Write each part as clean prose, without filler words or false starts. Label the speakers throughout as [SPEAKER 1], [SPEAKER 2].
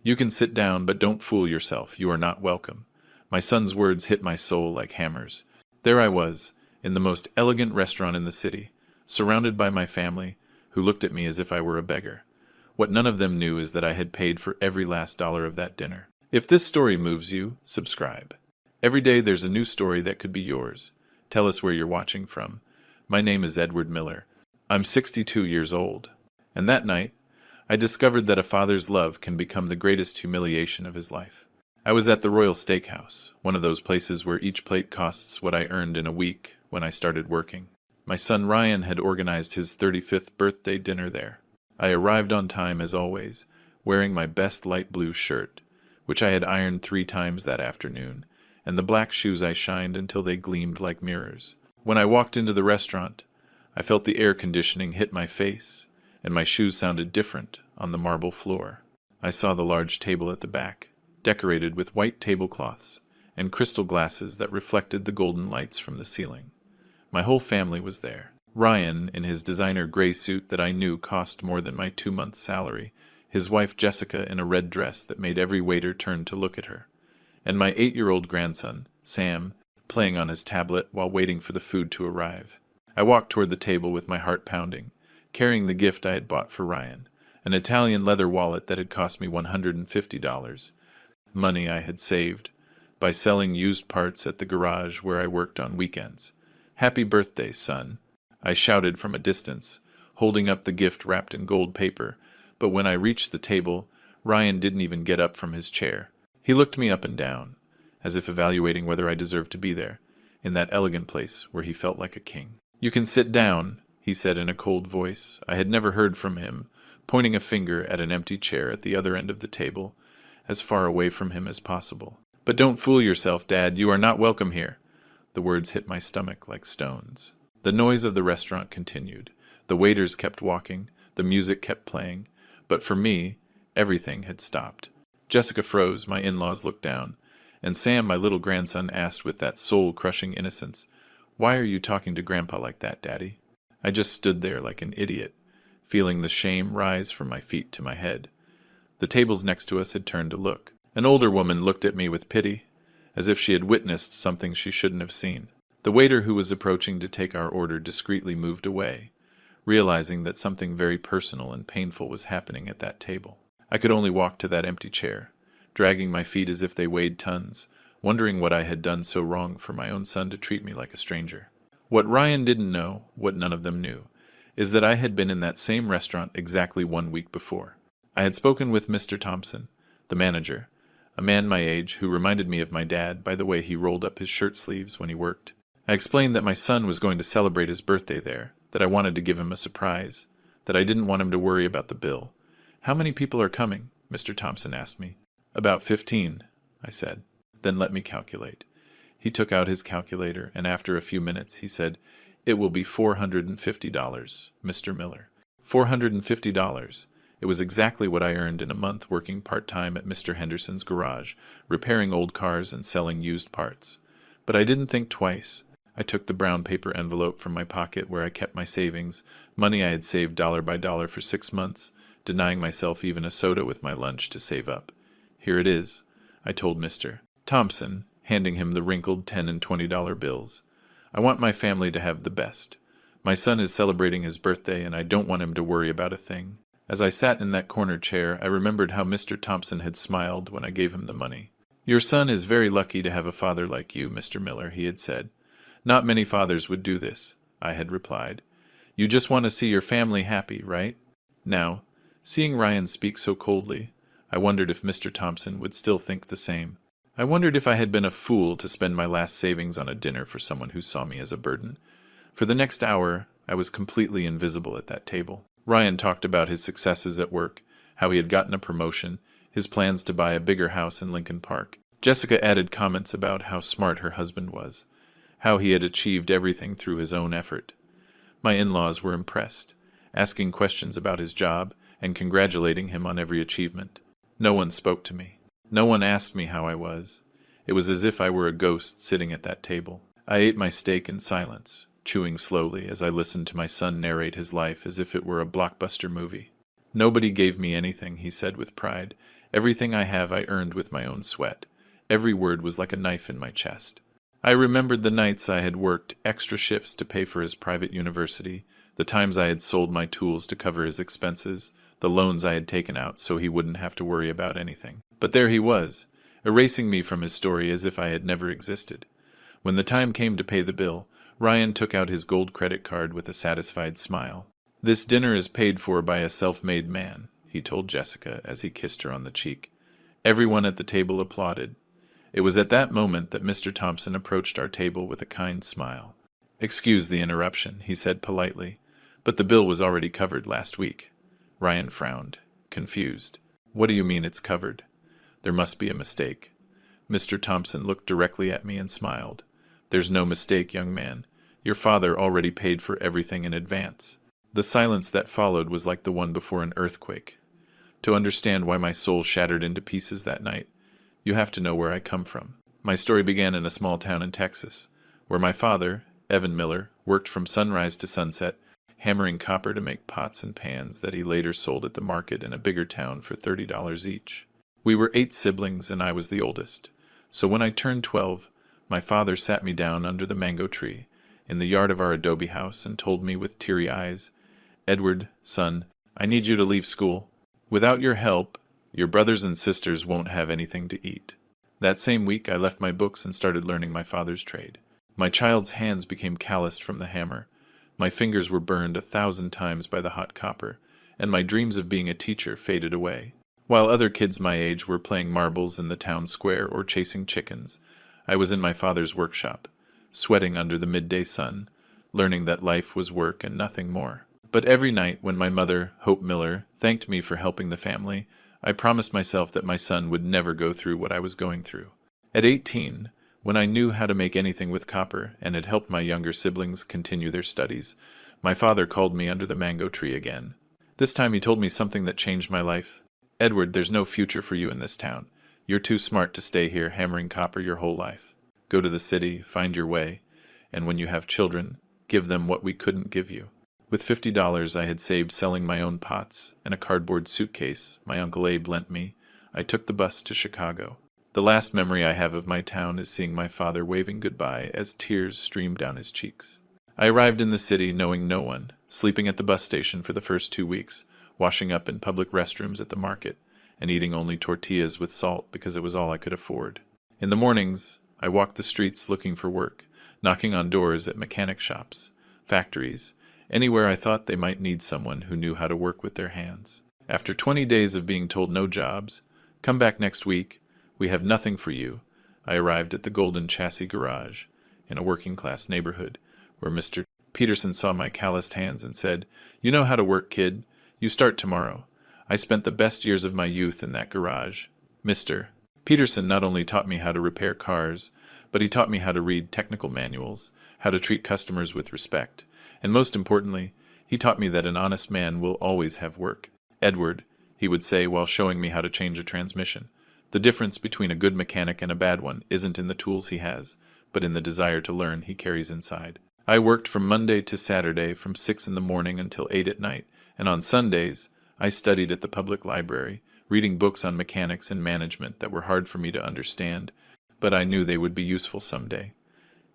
[SPEAKER 1] You can sit down, but don't fool yourself. You are not welcome. My son's words hit my soul like hammers. There I was, in the most elegant restaurant in the city, surrounded by my family, who looked at me as if I were a beggar. What none of them knew is that I had paid for every last dollar of that dinner. If this story moves you, subscribe. Every day there's a new story that could be yours. Tell us where you're watching from. My name is Edward Miller. I'm 62 years old. And that night, I discovered that a father's love can become the greatest humiliation of his life. I was at the Royal Steakhouse, one of those places where each plate costs what I earned in a week when I started working. My son Ryan had organized his 35th birthday dinner there. I arrived on time as always, wearing my best light blue shirt, which I had ironed 3 times that afternoon, and the black shoes I shined until they gleamed like mirrors. When I walked into the restaurant, I felt the air conditioning hit my face, and my shoes sounded different on the marble floor. I saw the large table at the back, decorated with white tablecloths and crystal glasses that reflected the golden lights from the ceiling. My whole family was there. Ryan, in his designer gray suit that I knew cost more than my 2 months' salary, his wife Jessica in a red dress that made every waiter turn to look at her, and my 8-year-old grandson, Sam, playing on his tablet while waiting for the food to arrive. I walked toward the table with my heart pounding, carrying the gift I had bought for Ryan, an Italian leather wallet that had cost me $150, money I had saved by selling used parts at the garage where I worked on weekends. "Happy birthday, son," I shouted from a distance, holding up the gift wrapped in gold paper, but when I reached the table, Ryan didn't even get up from his chair. He looked me up and down, as if evaluating whether I deserved to be there, in that elegant place where he felt like a king. "You can sit down," he said in a cold voice I had never heard from him, pointing a finger at an empty chair at the other end of the table, as far away from him as possible. "But don't fool yourself, Dad. You are not welcome here." The words hit my stomach like stones. The noise of the restaurant continued. The waiters kept walking, the music kept playing, but for me, everything had stopped. Jessica froze, my in-laws looked down, and Sam, my little grandson, asked with that soul-crushing innocence, "Why are you talking to Grandpa like that, Daddy?" I just stood there like an idiot, feeling the shame rise from my feet to my head. The tables next to us had turned to look. An older woman looked at me with pity, as if she had witnessed something she shouldn't have seen. The waiter who was approaching to take our order discreetly moved away, realizing that something very personal and painful was happening at that table. I could only walk to that empty chair, dragging my feet as if they weighed tons, wondering what I had done so wrong for my own son to treat me like a stranger. What Ryan didn't know, what none of them knew, is that I had been in that same restaurant exactly 1 week before. I had spoken with Mr. Thompson, the manager, a man my age who reminded me of my dad by the way he rolled up his shirt sleeves when he worked. I explained that my son was going to celebrate his birthday there, that I wanted to give him a surprise, that I didn't want him to worry about the bill. "How many people are coming?" Mr. Thompson asked me. "About 15, I said. "Then let me calculate." He took out his calculator, and after a few minutes he said, "It will be $450, Mr. Miller." $450. It was exactly what I earned in a month working part-time at Mr. Henderson's garage, repairing old cars and selling used parts. But I didn't think twice. I took the brown paper envelope from my pocket where I kept my savings, money I had saved dollar by dollar for 6 months, denying myself even a soda with my lunch to save up. "Here it is," I told Mr. Thompson, handing him the wrinkled $10 and $20 bills. "I want my family to have the best. My son is celebrating his birthday, and I don't want him to worry about a thing." As I sat in that corner chair, I remembered how Mr. Thompson had smiled when I gave him the money. "Your son is very lucky to have a father like you, Mr. Miller," he had said. "Not many fathers would do this," I had replied. "You just want to see your family happy, right?" Now, seeing Ryan speak so coldly, I wondered if Mr. Thompson would still think the same. I wondered if I had been a fool to spend my last savings on a dinner for someone who saw me as a burden. For the next hour, I was completely invisible at that table. Ryan talked about his successes at work, how he had gotten a promotion, his plans to buy a bigger house in Lincoln Park. Jessica added comments about how smart her husband was, how he had achieved everything through his own effort. My in-laws were impressed, asking questions about his job and congratulating him on every achievement. No one spoke to me. No one asked me how I was. It was as if I were a ghost sitting at that table. I ate my steak in silence, chewing slowly as I listened to my son narrate his life as if it were a blockbuster movie. Nobody gave me anything, he said with pride. Everything I have I earned with my own sweat. Every word was like a knife in my chest. I remembered the nights I had worked extra shifts to pay for his private university, the times I had sold my tools to cover his expenses, the loans I had taken out so he wouldn't have to worry about anything. But there he was, erasing me from his story as if I had never existed. When the time came to pay the bill, Ryan took out his gold credit card with a satisfied smile. "This dinner is paid for by a self-made man," he told Jessica as he kissed her on the cheek. Everyone at the table applauded. It was at that moment that Mr. Thompson approached our table with a kind smile. "Excuse the interruption," he said politely, "but the bill was already covered last week." Ryan frowned, confused. "What do you mean it's covered? There must be a mistake." Mr. Thompson looked directly at me and smiled. "There's no mistake, young man. Your father already paid for everything in advance." The silence that followed was like the one before an earthquake. To understand why my soul shattered into pieces that night, you have to know where I come from. My story began in a small town in Texas, where my father, Evan Miller, worked from sunrise to sunset, hammering copper to make pots and pans that he later sold at the market in a bigger town for $30 each. We were 8 siblings, and I was the oldest. So when I turned 12, my father sat me down under the mango tree in the yard of our adobe house and told me with teary eyes, "Edward, son, I need you to leave school. Without your help, your brothers and sisters won't have anything to eat." That same week, I left my books and started learning my father's trade. My child's hands became calloused from the hammer. My fingers were burned 1,000 times by the hot copper, and my dreams of being a teacher faded away. While other kids my age were playing marbles in the town square or chasing chickens, I was in my father's workshop, sweating under the midday sun, learning that life was work and nothing more. But every night when my mother, Hope Miller, thanked me for helping the family, I promised myself that my son would never go through what I was going through. At 18, when I knew how to make anything with copper and had helped my younger siblings continue their studies, my father called me under the mango tree again. This time he told me something that changed my life. "Edward, there's no future for you in this town. You're too smart to stay here hammering copper your whole life. Go to the city, find your way, and when you have children, give them what we couldn't give you." With $50 I had saved selling my own pots and a cardboard suitcase my Uncle Abe lent me, I took the bus to Chicago. The last memory I have of my town is seeing my father waving goodbye as tears streamed down his cheeks. I arrived in the city knowing no one, sleeping at the bus station for the first 2 weeks, washing up in public restrooms at the market, and eating only tortillas with salt because it was all I could afford. In the mornings, I walked the streets looking for work, knocking on doors at mechanic shops, factories, anywhere I thought they might need someone who knew how to work with their hands. After 20 days of being told no jobs, "Come back next week, we have nothing for you," I arrived at the Golden Chassis Garage in a working-class neighborhood, where Mr. Peterson saw my calloused hands and said, "You know how to work, kid. You start tomorrow." I spent the best years of my youth in that garage. Mr. Peterson not only taught me how to repair cars, but he taught me how to read technical manuals, how to treat customers with respect, and most importantly, he taught me that an honest man will always have work. "Edward," he would say while showing me how to change a transmission, "the difference between a good mechanic and a bad one isn't in the tools he has, but in the desire to learn he carries inside." I worked from Monday to Saturday from 6 in the morning until 8 at night, and on Sundays, I studied at the public library, reading books on mechanics and management that were hard for me to understand, but I knew they would be useful someday.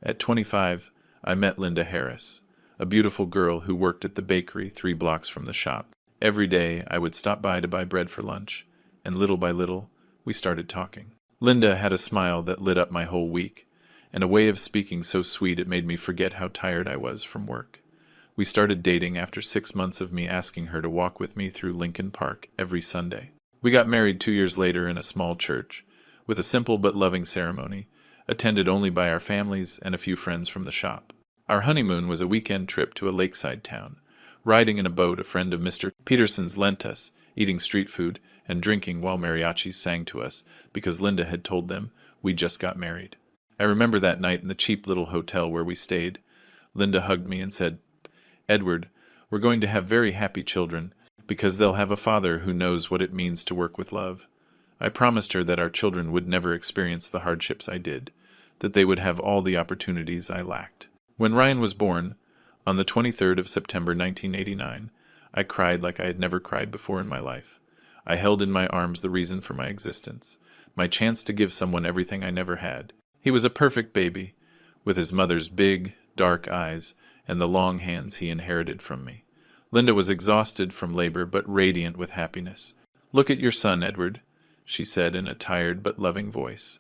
[SPEAKER 1] At 25, I met Linda Harris, a beautiful girl who worked at the bakery 3 blocks from the shop. Every day, I would stop by to buy bread for lunch, and little by little, we started talking. Linda had a smile that lit up my whole week, and a way of speaking so sweet it made me forget how tired I was from work. We started dating after 6 months of me asking her to walk with me through Lincoln Park every Sunday. We got married 2 years later in a small church, with a simple but loving ceremony, attended only by our families and a few friends from the shop. Our honeymoon was a weekend trip to a lakeside town, riding in a boat a friend of Mr. Peterson's lent us, eating street food, and drinking while mariachis sang to us, because Linda had told them we just got married. I remember that night in the cheap little hotel where we stayed. Linda hugged me and said, "Edward, we're going to have very happy children, because they'll have a father who knows what it means to work with love." I promised her that our children would never experience the hardships I did, that they would have all the opportunities I lacked. When Ryan was born, on the 23rd of September 1989, I cried like I had never cried before in my life. I held in my arms the reason for my existence, my chance to give someone everything I never had. He was a perfect baby, with his mother's big, dark eyes and the long hands he inherited from me. Linda was exhausted from labor but radiant with happiness. "Look at your son, Edward," she said in a tired but loving voice.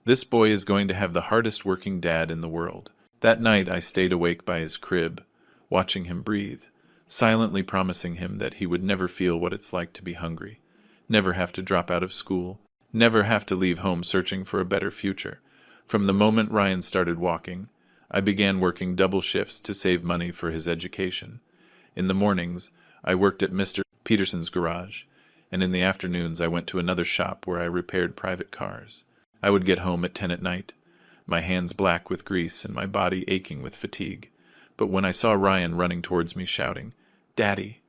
[SPEAKER 1] "This boy is going to have the hardest working dad in the world." That night I stayed awake by his crib, watching him breathe, silently promising him that he would never feel what it's like to be hungry, never have to drop out of school, never have to leave home searching for a better future. From the moment Ryan started walking, I began working double shifts to save money for his education. In the mornings, I worked at Mr. Peterson's garage, and in the afternoons I went to another shop where I repaired private cars. I would get home at 10 at night, my hands black with grease and my body aching with fatigue. But when I saw Ryan running towards me shouting, "Daddy,"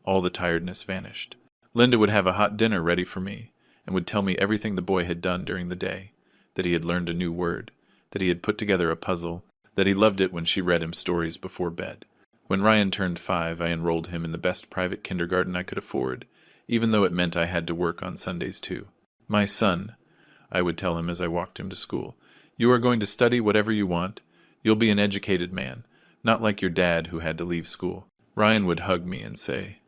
[SPEAKER 1] all the tiredness vanished. Linda would have a hot dinner ready for me and would tell me everything the boy had done during the day, that he had learned a new word, that he had put together a puzzle, that he loved it when she read him stories before bed. When Ryan turned 5, I enrolled him in the best private kindergarten I could afford, even though it meant I had to work on Sundays too. "My son," I would tell him as I walked him to school, "you are going to study whatever you want. You'll be an educated man, not like your dad who had to leave school." Ryan would hug me and say,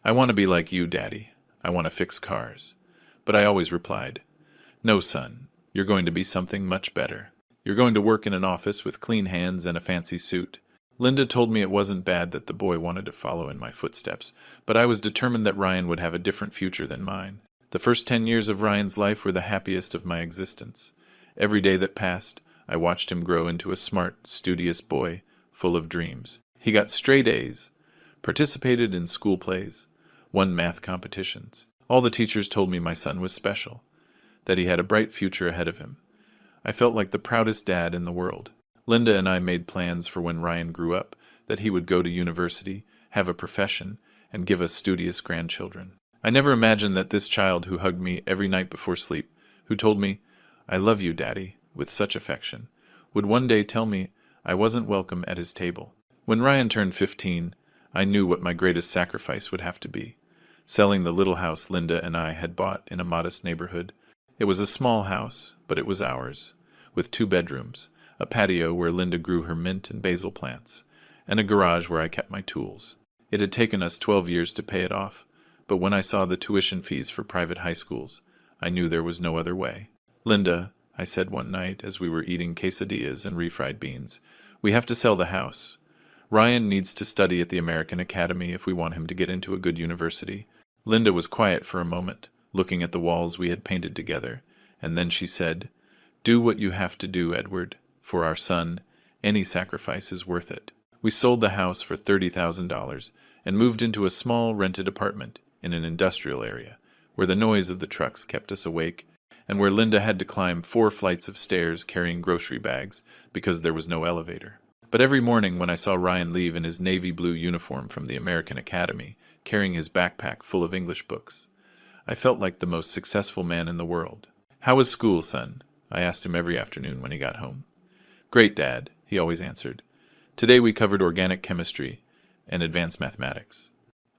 [SPEAKER 1] "I want to be like you, Daddy. I want to fix cars." But I always replied, "No, son, you're going to be something much better. You're going to work in an office with clean hands and a fancy suit." Linda told me it wasn't bad that the boy wanted to follow in my footsteps, but I was determined that Ryan would have a different future than mine. The first 10 years of Ryan's life were the happiest of my existence. Every day that passed, I watched him grow into a smart, studious boy, full of dreams. He got straight A's, participated in school plays, won math competitions. All the teachers told me my son was special, that he had a bright future ahead of him. I felt like the proudest dad in the world. Linda and I made plans for when Ryan grew up, that he would go to university, have a profession, and give us studious grandchildren. I never imagined that this child who hugged me every night before sleep, who told me, "I love you, Daddy," with such affection, would one day tell me I wasn't welcome at his table. When Ryan turned 15, I knew what my greatest sacrifice would have to be: selling the little house Linda and I had bought in a modest neighborhood. It was a small house, but it was ours, with 2 bedrooms, a patio where Linda grew her mint and basil plants, and a garage where I kept my tools. It had taken us 12 years to pay it off, but when I saw the tuition fees for private high schools, I knew there was no other way. "Linda," I said one night as we were eating quesadillas and refried beans, "we have to sell the house. Ryan needs to study at the American Academy if we want him to get into a good university." Linda was quiet for a moment, looking at the walls we had painted together, and then she said, "Do what you have to do, Edward. For our son, any sacrifice is worth it." We sold the house for $30,000 and moved into a small rented apartment in an industrial area, where the noise of the trucks kept us awake, and where Linda had to climb 4 flights of stairs carrying grocery bags because there was no elevator. But every morning when I saw Ryan leave in his navy blue uniform from the American Academy, carrying his backpack full of English books, I felt like the most successful man in the world. "How was school, son?" I asked him every afternoon when he got home. "Great, Dad," he always answered. "Today we covered organic chemistry and advanced mathematics."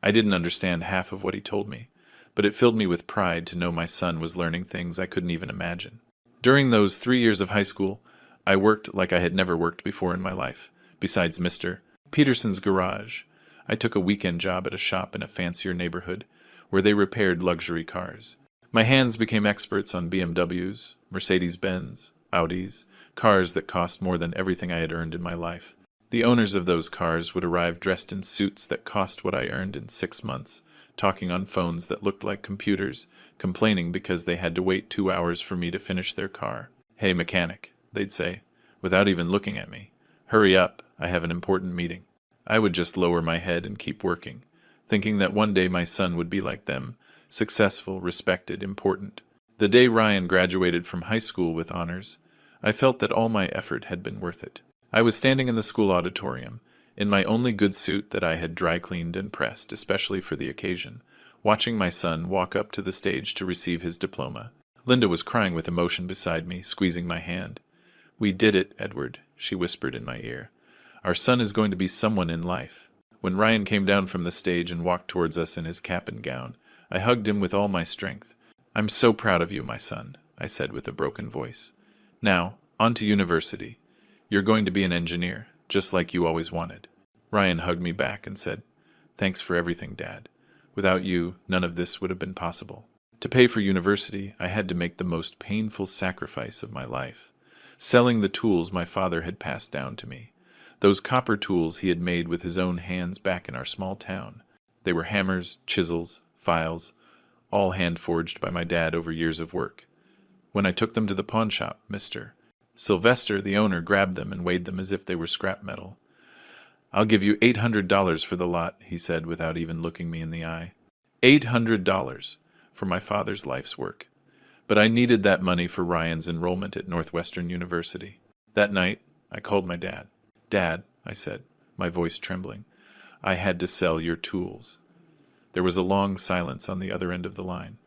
[SPEAKER 1] I didn't understand half of what he told me, but it filled me with pride to know my son was learning things I couldn't even imagine. During those 3 years of high school, I worked like I had never worked before in my life. Besides Mr. Peterson's garage, I took a weekend job at a shop in a fancier neighborhood where they repaired luxury cars. My hands became experts on BMWs, Mercedes-Benz, Audis, cars that cost more than everything I had earned in my life. The owners of those cars would arrive dressed in suits that cost what I earned in 6 months, talking on phones that looked like computers, complaining because they had to wait 2 hours for me to finish their car. "Hey, mechanic," they'd say, without even looking at me. "Hurry up, I have an important meeting." I would just lower my head and keep working, thinking that one day my son would be like them, successful, respected, important. The day Ryan graduated from high school with honors, I felt that all my effort had been worth it. I was standing in the school auditorium, in my only good suit that I had dry cleaned and pressed especially for the occasion, watching my son walk up to the stage to receive his diploma. Linda was crying with emotion beside me, squeezing my hand. "We did it, Edward," she whispered in my ear. "Our son is going to be someone in life." When Ryan came down from the stage and walked towards us in his cap and gown, I hugged him with all my strength. "I'm so proud of you, my son," I said with a broken voice. "Now, on to university. You're going to be an engineer, just like you always wanted." Ryan hugged me back and said, "Thanks for everything, Dad. Without you, none of this would have been possible." To pay for university, I had to make the most painful sacrifice of my life, selling the tools my father had passed down to me. Those copper tools he had made with his own hands back in our small town. They were hammers, chisels, files, all hand-forged by my dad over years of work. When I took them to the pawn shop, Mr. Sylvester, the owner, grabbed them and weighed them as if they were scrap metal. "I'll give you $800 for the lot," he said without even looking me in the eye. $800 for my father's life's work. But I needed that money for Ryan's enrollment at Northwestern University. That night, I called my dad. "Dad," I said, my voice trembling, "I had to sell your tools." There was a long silence on the other end of the line.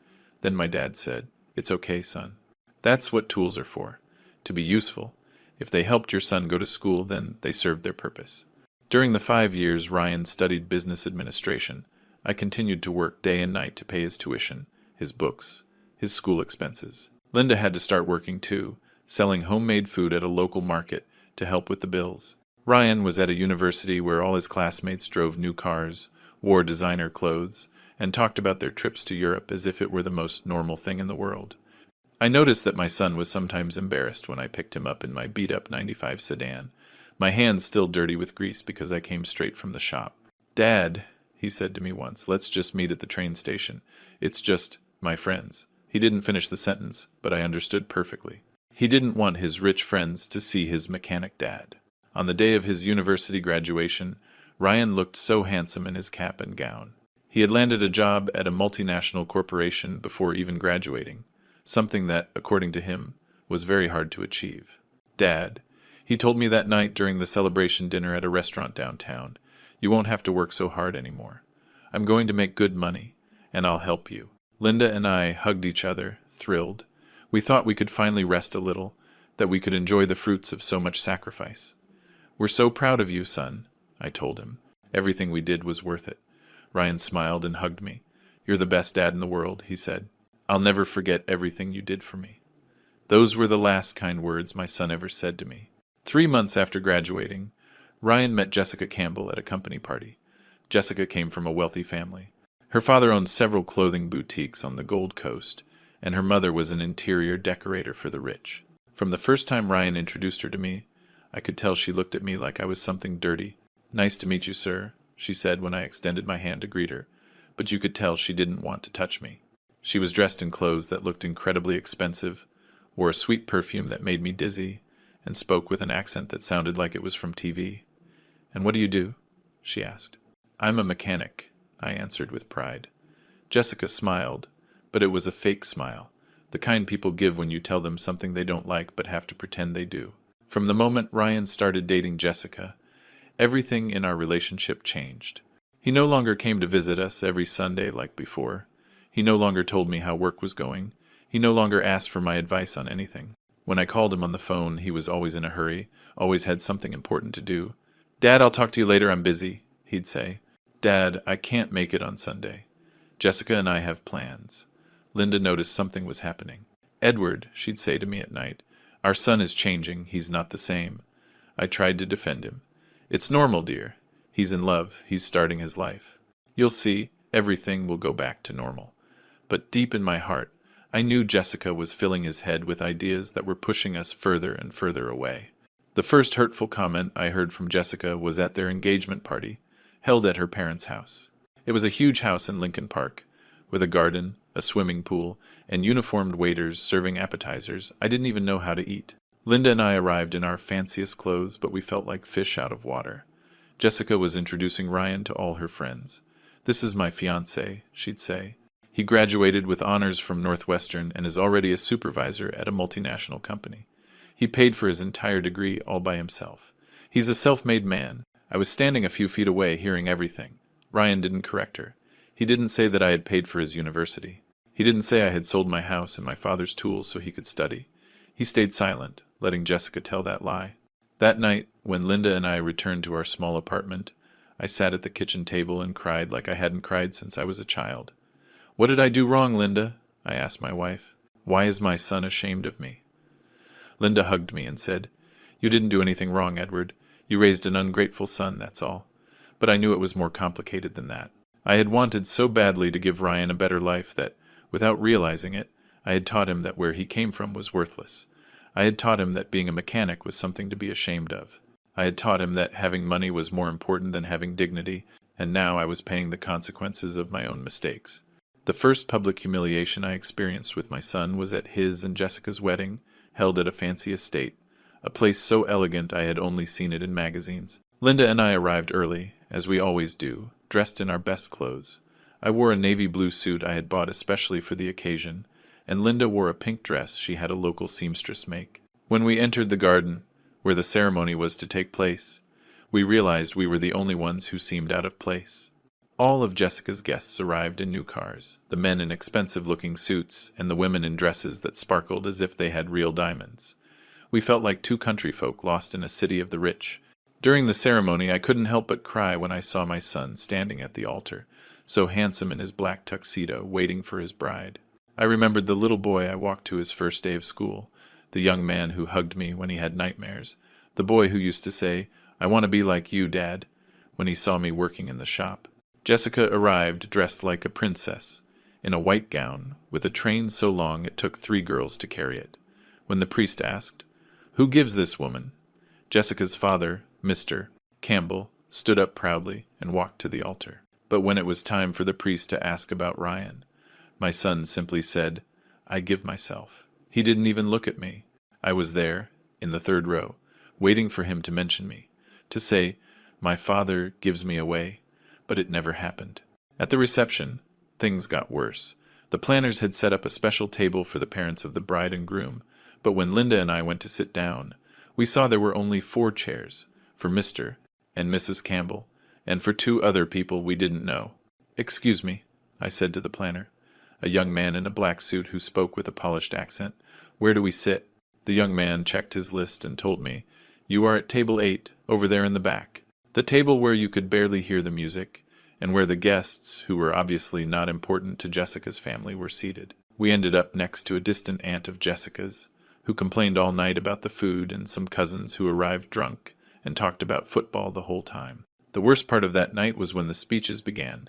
[SPEAKER 1] Then my dad said, "It's okay, son. That's what tools are for, to be useful. If they helped your son go to school, then they served their purpose." During the 5 years Ryan studied business administration, I continued to work day and night to pay his tuition, his books, his school expenses. Linda had to start working too, selling homemade food at a local market to help with the bills. Ryan was at a university where all his classmates drove new cars, wore designer clothes, and talked about their trips to Europe as if it were the most normal thing in the world. I noticed that my son was sometimes embarrassed when I picked him up in my beat-up '95 sedan, my hands still dirty with grease because I came straight from the shop. "Dad," he said to me once, "let's just meet at the train station. It's just my friends." He didn't finish the sentence, but I understood perfectly. He didn't want his rich friends to see his mechanic dad. On the day of his university graduation, Ryan looked so handsome in his cap and gown. He had landed a job at a multinational corporation before even graduating, something that, according to him, was very hard to achieve. "Dad," he told me that night during the celebration dinner at a restaurant downtown, "you won't have to work so hard anymore. I'm going to make good money, and I'll help you." Linda and I hugged each other, thrilled. We thought we could finally rest a little, that we could enjoy the fruits of so much sacrifice. "We're so proud of you, son," I told him. Everything we did was worth it. Ryan smiled and hugged me. "You're the best dad in the world," he said. "I'll never forget everything you did for me." Those were the last kind words my son ever said to me. 3 months after graduating, Ryan met Jessica Campbell at a company party. Jessica came from a wealthy family. Her father owned several clothing boutiques on the Gold Coast, and her mother was an interior decorator for the rich. From the first time Ryan introduced her to me, I could tell she looked at me like I was something dirty. "Nice to meet you, sir," she said when I extended my hand to greet her, but you could tell she didn't want to touch me. She was dressed in clothes that looked incredibly expensive, wore a sweet perfume that made me dizzy, and spoke with an accent that sounded like it was from TV. "And what do you do?" she asked. "I'm a mechanic," I answered with pride. Jessica smiled, but it was a fake smile, the kind people give when you tell them something they don't like but have to pretend they do. From the moment Ryan started dating Jessica, everything in our relationship changed. He no longer came to visit us every Sunday like before. He no longer told me how work was going. He no longer asked for my advice on anything. When I called him on the phone, he was always in a hurry, always had something important to do. "Dad, I'll talk to you later, I'm busy," he'd say. "Dad, I can't make it on Sunday. Jessica and I have plans." Linda noticed something was happening. "Edward," she'd say to me at night, "our son is changing, he's not the same." I tried to defend him. "It's normal, dear. He's in love, he's starting his life. You'll see, everything will go back to normal." But deep in my heart, I knew Jessica was filling his head with ideas that were pushing us further and further away. The first hurtful comment I heard from Jessica was at their engagement party, held at her parents' house. It was a huge house in Lincoln Park, with a garden, a swimming pool, and uniformed waiters serving appetizers I didn't even know how to eat. Linda and I arrived in our fanciest clothes, but we felt like fish out of water. Jessica was introducing Ryan to all her friends. "This is my fiancé," she'd say. "He graduated with honors from Northwestern and is already a supervisor at a multinational company. He paid for his entire degree all by himself. He's a self-made man." I was standing a few feet away, hearing everything. Ryan didn't correct her. He didn't say that I had paid for his university. He didn't say I had sold my house and my father's tools so he could study. He stayed silent, letting Jessica tell that lie. That night, when Linda and I returned to our small apartment, I sat at the kitchen table and cried like I hadn't cried since I was a child. "What did I do wrong, Linda?" I asked my wife. "Why is my son ashamed of me?" Linda hugged me and said, "You didn't do anything wrong, Edward. You raised an ungrateful son, that's all." But I knew it was more complicated than that. I had wanted so badly to give Ryan a better life that, without realizing it, I had taught him that where he came from was worthless. I had taught him that being a mechanic was something to be ashamed of. I had taught him that having money was more important than having dignity, and now I was paying the consequences of my own mistakes. The first public humiliation I experienced with my son was at his and Jessica's wedding, held at a fancy estate, a place so elegant I had only seen it in magazines. Linda and I arrived early, as we always do, dressed in our best clothes. I wore a navy blue suit I had bought especially for the occasion, and Linda wore a pink dress she had a local seamstress make. When we entered the garden, where the ceremony was to take place, we realized we were the only ones who seemed out of place. All of Jessica's guests arrived in new cars, the men in expensive-looking suits, and the women in dresses that sparkled as if they had real diamonds. We felt like two country folk lost in a city of the rich. During the ceremony, I couldn't help but cry when I saw my son standing at the altar, so handsome in his black tuxedo, waiting for his bride. I remembered the little boy I walked to his first day of school, the young man who hugged me when he had nightmares, the boy who used to say, "I want to be like you, Dad," when he saw me working in the shop. Jessica arrived dressed like a princess, in a white gown, with a train so long it took 3 girls to carry it. When the priest asked, "Who gives this woman?" Jessica's father, Mr. Campbell, stood up proudly and walked to the altar. But when it was time for the priest to ask about Ryan, my son simply said, "I give myself." He didn't even look at me. I was there, in the 3rd row, waiting for him to mention me, to say, "My father gives me away," but it never happened. At the reception, things got worse. The planners had set up a special table for the parents of the bride and groom, but when Linda and I went to sit down, we saw there were only 4 chairs, for Mr. and Mrs. Campbell, and for 2 other people we didn't know. "Excuse me," I said to the planner, a young man in a black suit who spoke with a polished accent. "Where do we sit?" The young man checked his list and told me, "You are at table 8, over there in the back." The table where you could barely hear the music, and where the guests, who were obviously not important to Jessica's family, were seated. We ended up next to a distant aunt of Jessica's, who complained all night about the food, and some cousins who arrived drunk and talked about football the whole time. The worst part of that night was when the speeches began.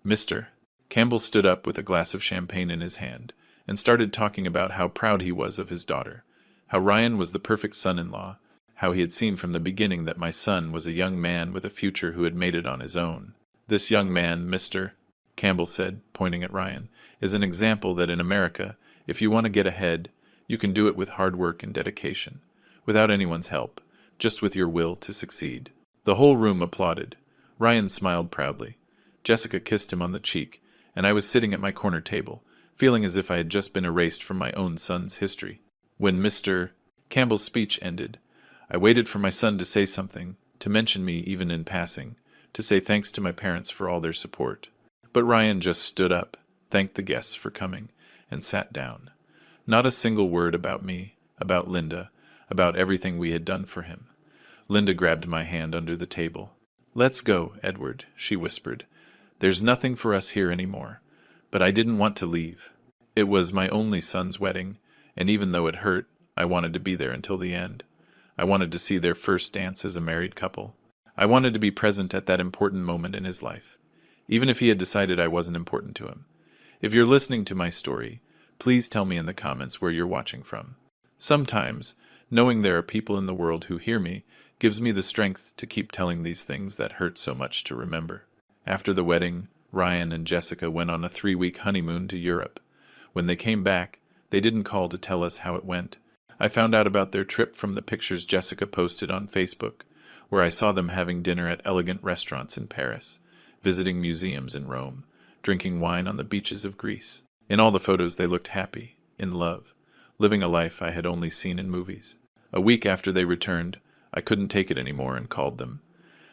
[SPEAKER 1] Mr. Campbell stood up with a glass of champagne in his hand and started talking about how proud he was of his daughter, how Ryan was the perfect son-in-law, how he had seen from the beginning that my son was a young man with a future who had made it on his own. "This young man, Mr. Campbell said, pointing at Ryan, "is an example that in America, if you want to get ahead, you can do it with hard work and dedication, without anyone's help, just with your will to succeed." The whole room applauded. Ryan smiled proudly. Jessica kissed him on the cheek, and I was sitting at my corner table, feeling as if I had just been erased from my own son's history. When Mr. Campbell's speech ended, I waited for my son to say something, to mention me even in passing, to say thanks to my parents for all their support. But Ryan just stood up, thanked the guests for coming, and sat down. Not a single word about me, about Linda, about everything we had done for him. Linda grabbed my hand under the table. "Let's go, Edward," she whispered. "There's nothing for us here anymore." But I didn't want to leave. It was my only son's wedding, and even though it hurt, I wanted to be there until the end. I wanted to see their first dance as a married couple. I wanted to be present at that important moment in his life, even if he had decided I wasn't important to him. If you're listening to my story, please tell me in the comments where you're watching from. Sometimes, knowing there are people in the world who hear me gives me the strength to keep telling these things that hurt so much to remember. After the wedding, Ryan and Jessica went on a 3-week honeymoon to Europe. When they came back, they didn't call to tell us how it went. I found out about their trip from the pictures Jessica posted on Facebook, where I saw them having dinner at elegant restaurants in Paris, visiting museums in Rome, drinking wine on the beaches of Greece. In all the photos they looked happy, in love, living a life I had only seen in movies. A week after they returned, I couldn't take it anymore and called them.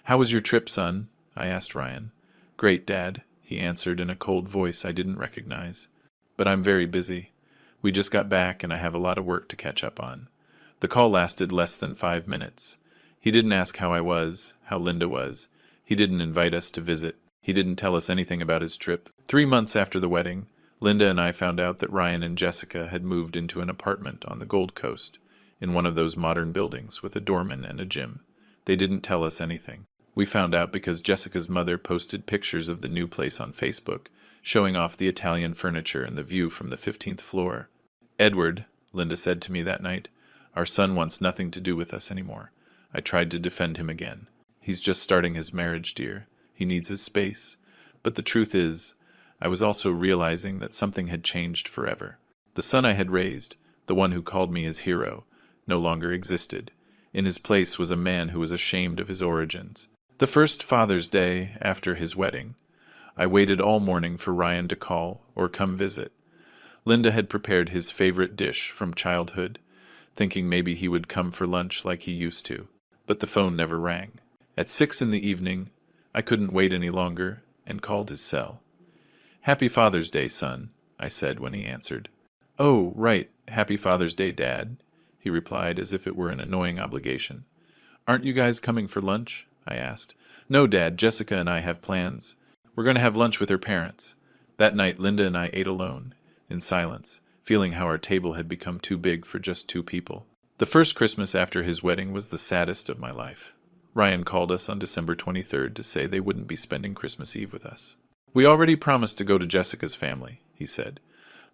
[SPEAKER 1] "How was your trip, son?" I asked Ryan. "Great, Dad," he answered in a cold voice I didn't recognize. "But I'm very busy. We just got back and I have a lot of work to catch up on." The call lasted less than 5 minutes. He didn't ask how I was, how Linda was. He didn't invite us to visit. He didn't tell us anything about his trip. 3 months after the wedding, Linda and I found out that Ryan and Jessica had moved into an apartment on the Gold Coast, in one of those modern buildings with a doorman and a gym. They didn't tell us anything. We found out because Jessica's mother posted pictures of the new place on Facebook, showing off the Italian furniture and the view from the 15th floor. "Edward," Linda said to me that night, "our son wants nothing to do with us anymore." I tried to defend him again. "He's just starting his marriage, dear. He needs his space." But the truth is, I was also realizing that something had changed forever. The son I had raised, the one who called me his hero, no longer existed. In his place was a man who was ashamed of his origins. The first Father's Day after his wedding, I waited all morning for Ryan to call or come visit. Linda had prepared his favorite dish from childhood, thinking maybe he would come for lunch like he used to. But the phone never rang. At 6 in the evening, I couldn't wait any longer and called his cell. "Happy Father's Day, son," I said when he answered. "Oh, right, Happy Father's Day, Dad," he replied as if it were an annoying obligation. "Aren't you guys coming for lunch?" I asked. "No, Dad, Jessica and I have plans. We're going to have lunch with her parents." That night, Linda and I ate alone, in silence, feeling how our table had become too big for just 2 people. The first Christmas after his wedding was the saddest of my life. Ryan called us on December 23rd to say they wouldn't be spending Christmas Eve with us. "We already promised to go to Jessica's family," he said.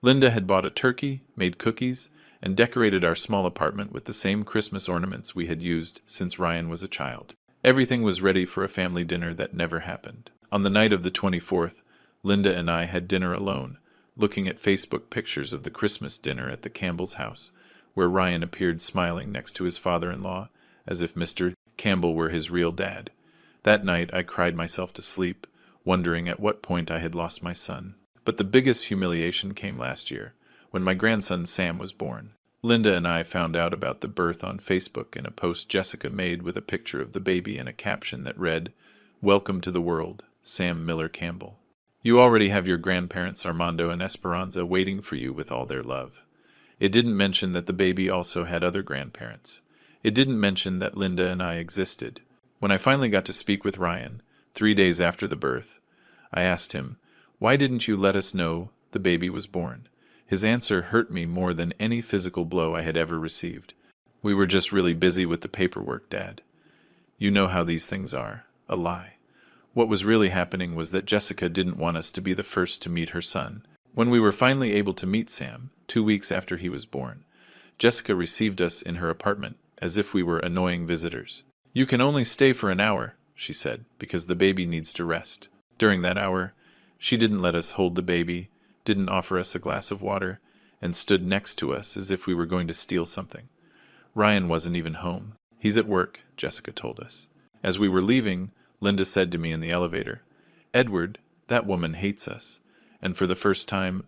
[SPEAKER 1] Linda had bought a turkey, made cookies, and decorated our small apartment with the same Christmas ornaments we had used since Ryan was a child. Everything was ready for a family dinner that never happened. On the night of the 24th, Linda and I had dinner alone, looking at Facebook pictures of the Christmas dinner at the Campbell's house, where Ryan appeared smiling next to his father-in-law, as if Mr. Campbell were his real dad. That night I cried myself to sleep, wondering at what point I had lost my son. But the biggest humiliation came last year, when my grandson Sam was born. Linda and I found out about the birth on Facebook in a post Jessica made with a picture of the baby and a caption that read, "Welcome to the world, Sam Miller Campbell. You already have your grandparents Armando and Esperanza waiting for you with all their love." It didn't mention that the baby also had other grandparents. It didn't mention that Linda and I existed. When I finally got to speak with Ryan, 3 days after the birth, I asked him, "Why didn't you let us know the baby was born?" His answer hurt me more than any physical blow I had ever received. "We were just really busy with the paperwork, Dad. You know how these things are. A lie." What was really happening was that Jessica didn't want us to be the first to meet her son. When we were finally able to meet Sam, 2 weeks after he was born, Jessica received us in her apartment as if we were annoying visitors. "You can only stay for an hour," she said, "because the baby needs to rest." During that hour, she didn't let us hold the baby, didn't offer us a glass of water, and stood next to us as if we were going to steal something. Ryan wasn't even home. "He's at work," Jessica told us. As we were leaving, Linda said to me in the elevator, "Edward, that woman hates us." And for the first time,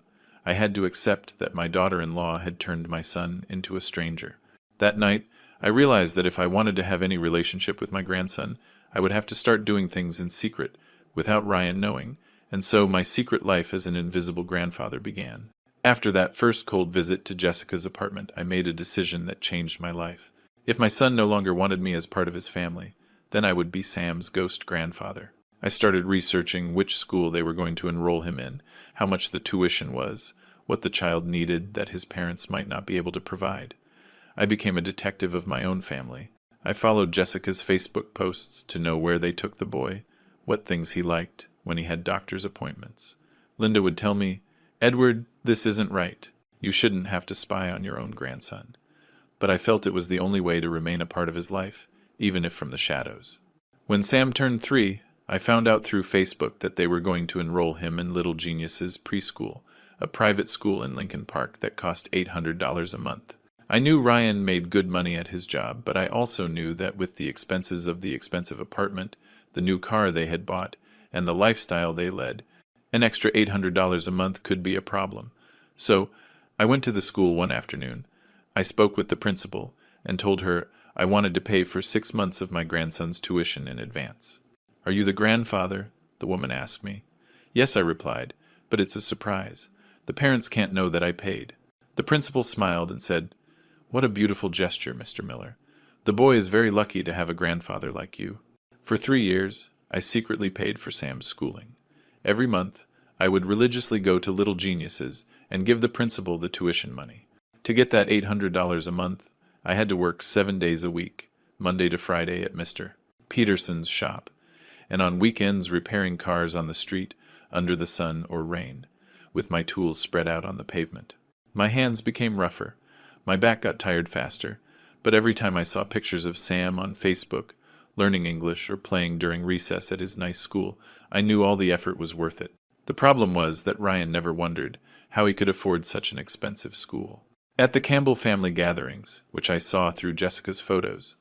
[SPEAKER 1] I had to accept that my daughter-in-law had turned my son into a stranger. That night, I realized that if I wanted to have any relationship with my grandson, I would have to start doing things in secret, without Ryan knowing, and so my secret life as an invisible grandfather began. After that first cold visit to Jessica's apartment, I made a decision that changed my life. If my son no longer wanted me as part of his family, then I would be Sam's ghost grandfather. I started researching which school they were going to enroll him in, how much the tuition was, what the child needed that his parents might not be able to provide. I became a detective of my own family. I followed Jessica's Facebook posts to know where they took the boy, what things he liked, when he had doctor's appointments. Linda would tell me, "Edward, this isn't right. You shouldn't have to spy on your own grandson." But I felt it was the only way to remain a part of his life, even if from the shadows. When Sam turned 3, I found out through Facebook that they were going to enroll him in Little Geniuses preschool, a private school in Lincoln Park that cost $800 a month. I knew Ryan made good money at his job, but I also knew that with the expenses of the expensive apartment, the new car they had bought, and the lifestyle they led, an extra $800 a month could be a problem. So, I went to the school one afternoon. I spoke with the principal and told her I wanted to pay for 6 months of my grandson's tuition in advance. "Are you the grandfather?" the woman asked me. "Yes," I replied, "but it's a surprise. The parents can't know that I paid." The principal smiled and said, "What a beautiful gesture, Mr. Miller. The boy is very lucky to have a grandfather like you." For 3 years, I secretly paid for Sam's schooling. Every month, I would religiously go to Little Geniuses and give the principal the tuition money. To get that $800 a month, I had to work 7 days a week, Monday to Friday at Mr. Peterson's shop, and on weekends repairing cars on the street, under the sun or rain, with my tools spread out on the pavement. My hands became rougher, my back got tired faster, but every time I saw pictures of Sam on Facebook, learning English or playing during recess at his nice school, I knew all the effort was worth it. The problem was that Ryan never wondered how he could afford such an expensive school. At the Campbell family gatherings, which I saw through Jessica's photos,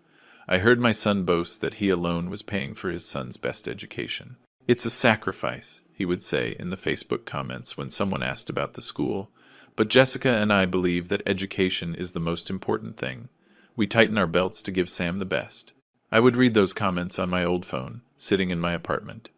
[SPEAKER 1] I heard my son boast that he alone was paying for his son's best education. "It's a sacrifice," he would say in the Facebook comments when someone asked about the school, but Jessica and I believe that education is the most important thing. We tighten our belts to give Sam the best. I would read those comments on my old phone, sitting in my apartment,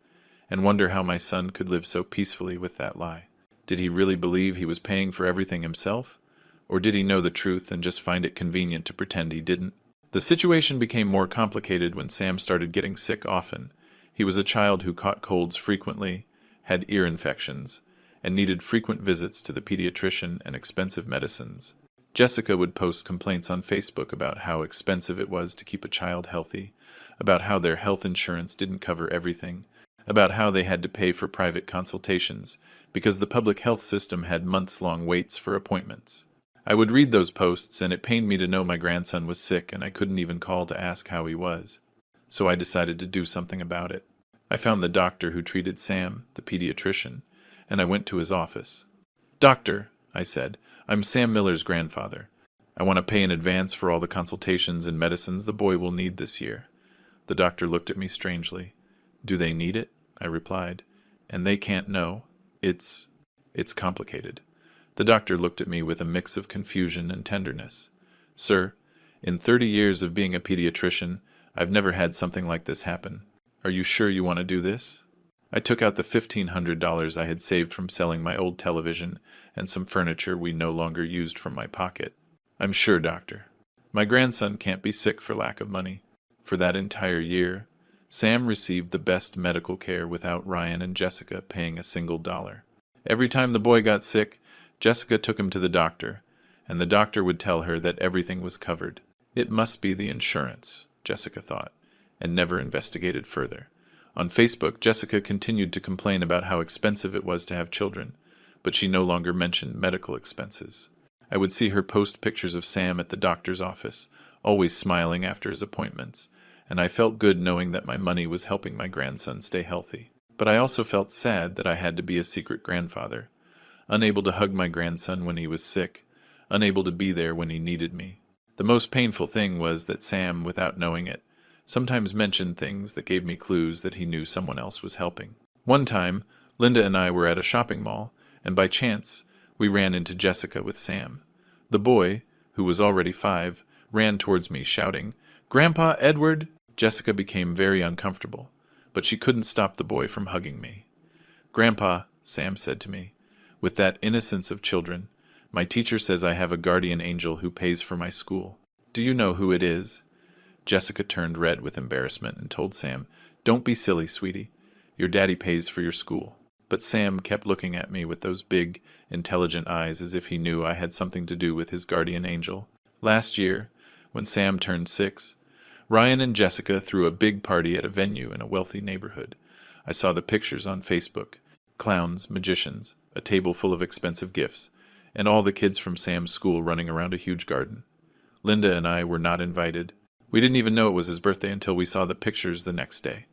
[SPEAKER 1] and wonder how my son could live so peacefully with that lie. Did he really believe he was paying for everything himself? Or did he know the truth and just find it convenient to pretend he didn't? The situation became more complicated when Sam started getting sick often. He was a child who caught colds frequently, had ear infections, and needed frequent visits to the pediatrician and expensive medicines. Jessica would post complaints on Facebook about how expensive it was to keep a child healthy, about how their health insurance didn't cover everything, about how they had to pay for private consultations because the public health system had months-long waits for appointments. I would read those posts, and it pained me to know my grandson was sick and I couldn't even call to ask how he was. So I decided to do something about it. I found the doctor who treated Sam, the pediatrician, and I went to his office. "Doctor," I said, "I'm Sam Miller's grandfather. I want to pay in advance for all the consultations and medicines the boy will need this year." The doctor looked at me strangely. "Do they need it?" I replied. "And they can't know. It's complicated." The doctor looked at me with a mix of confusion and tenderness. "Sir, in 30 years of being a pediatrician, I've never had something like this happen. Are you sure you want to do this?" I took out the $1,500 I had saved from selling my old television and some furniture we no longer used from my pocket. "I'm sure, doctor. My grandson can't be sick for lack of money." For that entire year, Sam received the best medical care without Ryan and Jessica paying a single dollar. Every time the boy got sick, Jessica took him to the doctor, and the doctor would tell her that everything was covered. It must be the insurance, Jessica thought, and never investigated further. On Facebook, Jessica continued to complain about how expensive it was to have children, but she no longer mentioned medical expenses. I would see her post pictures of Sam at the doctor's office, always smiling after his appointments, and I felt good knowing that my money was helping my grandson stay healthy. But I also felt sad that I had to be a secret grandfather, unable to hug my grandson when he was sick, unable to be there when he needed me. The most painful thing was that Sam, without knowing it, sometimes mentioned things that gave me clues that he knew someone else was helping. One time, Linda and I were at a shopping mall, and by chance, we ran into Jessica with Sam. The boy, who was already 5, ran towards me shouting, "Grandpa Edward!" Jessica became very uncomfortable, but she couldn't stop the boy from hugging me. "Grandpa," Sam said to me, with that innocence of children, "my teacher says I have a guardian angel who pays for my school. Do you know who it is?" Jessica turned red with embarrassment and told Sam, "Don't be silly, sweetie. Your daddy pays for your school." But Sam kept looking at me with those big, intelligent eyes as if he knew I had something to do with his guardian angel. Last year, when Sam turned 6, Ryan and Jessica threw a big party at a venue in a wealthy neighborhood. I saw the pictures on Facebook. Clowns, magicians, a table full of expensive gifts, and all the kids from Sam's school running around a huge garden. Linda and I were not invited. We didn't even know it was his birthday until we saw the pictures the next day.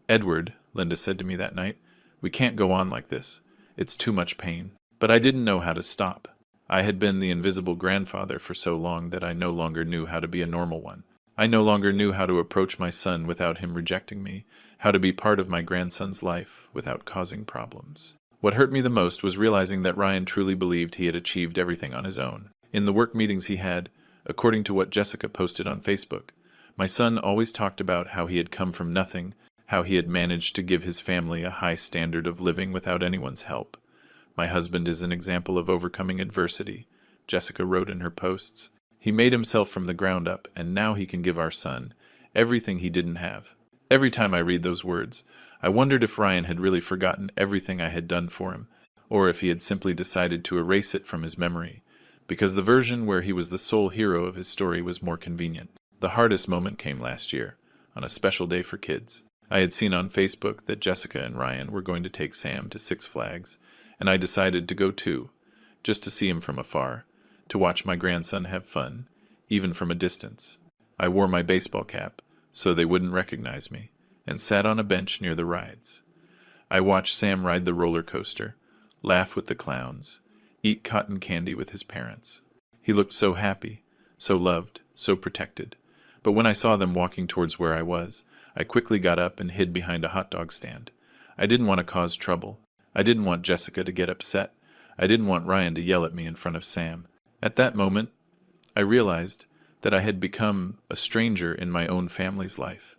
[SPEAKER 1] "Edward," Linda said to me that night, "we can't go on like this. It's too much pain." But I didn't know how to stop. I had been the invisible grandfather for so long that I no longer knew how to be a normal one. I no longer knew how to approach my son without him rejecting me, how to be part of my grandson's life without causing problems. What hurt me the most was realizing that Ryan truly believed he had achieved everything on his own. In the work meetings he had, according to what Jessica posted on Facebook, my son always talked about how he had come from nothing, how he had managed to give his family a high standard of living without anyone's help. "My husband is an example of overcoming adversity," Jessica wrote in her posts. "He made himself from the ground up, and now he can give our son everything he didn't have." Every time I read those words, I wondered if Ryan had really forgotten everything I had done for him, or if he had simply decided to erase it from his memory, because the version where he was the sole hero of his story was more convenient. The hardest moment came last year, on a special day for kids. I had seen on Facebook that Jessica and Ryan were going to take Sam to Six Flags, and I decided to go too, just to see him from afar, to watch my grandson have fun, even from a distance. I wore my baseball cap, so they wouldn't recognize me, and sat on a bench near the rides. I watched Sam ride the roller coaster, laugh with the clowns, eat cotton candy with his parents. He looked so happy, so loved, so protected. But when I saw them walking towards where I was, I quickly got up and hid behind a hot dog stand. I didn't want to cause trouble. I didn't want Jessica to get upset. I didn't want Ryan to yell at me in front of Sam. At that moment, I realized that I had become a stranger in my own family's life.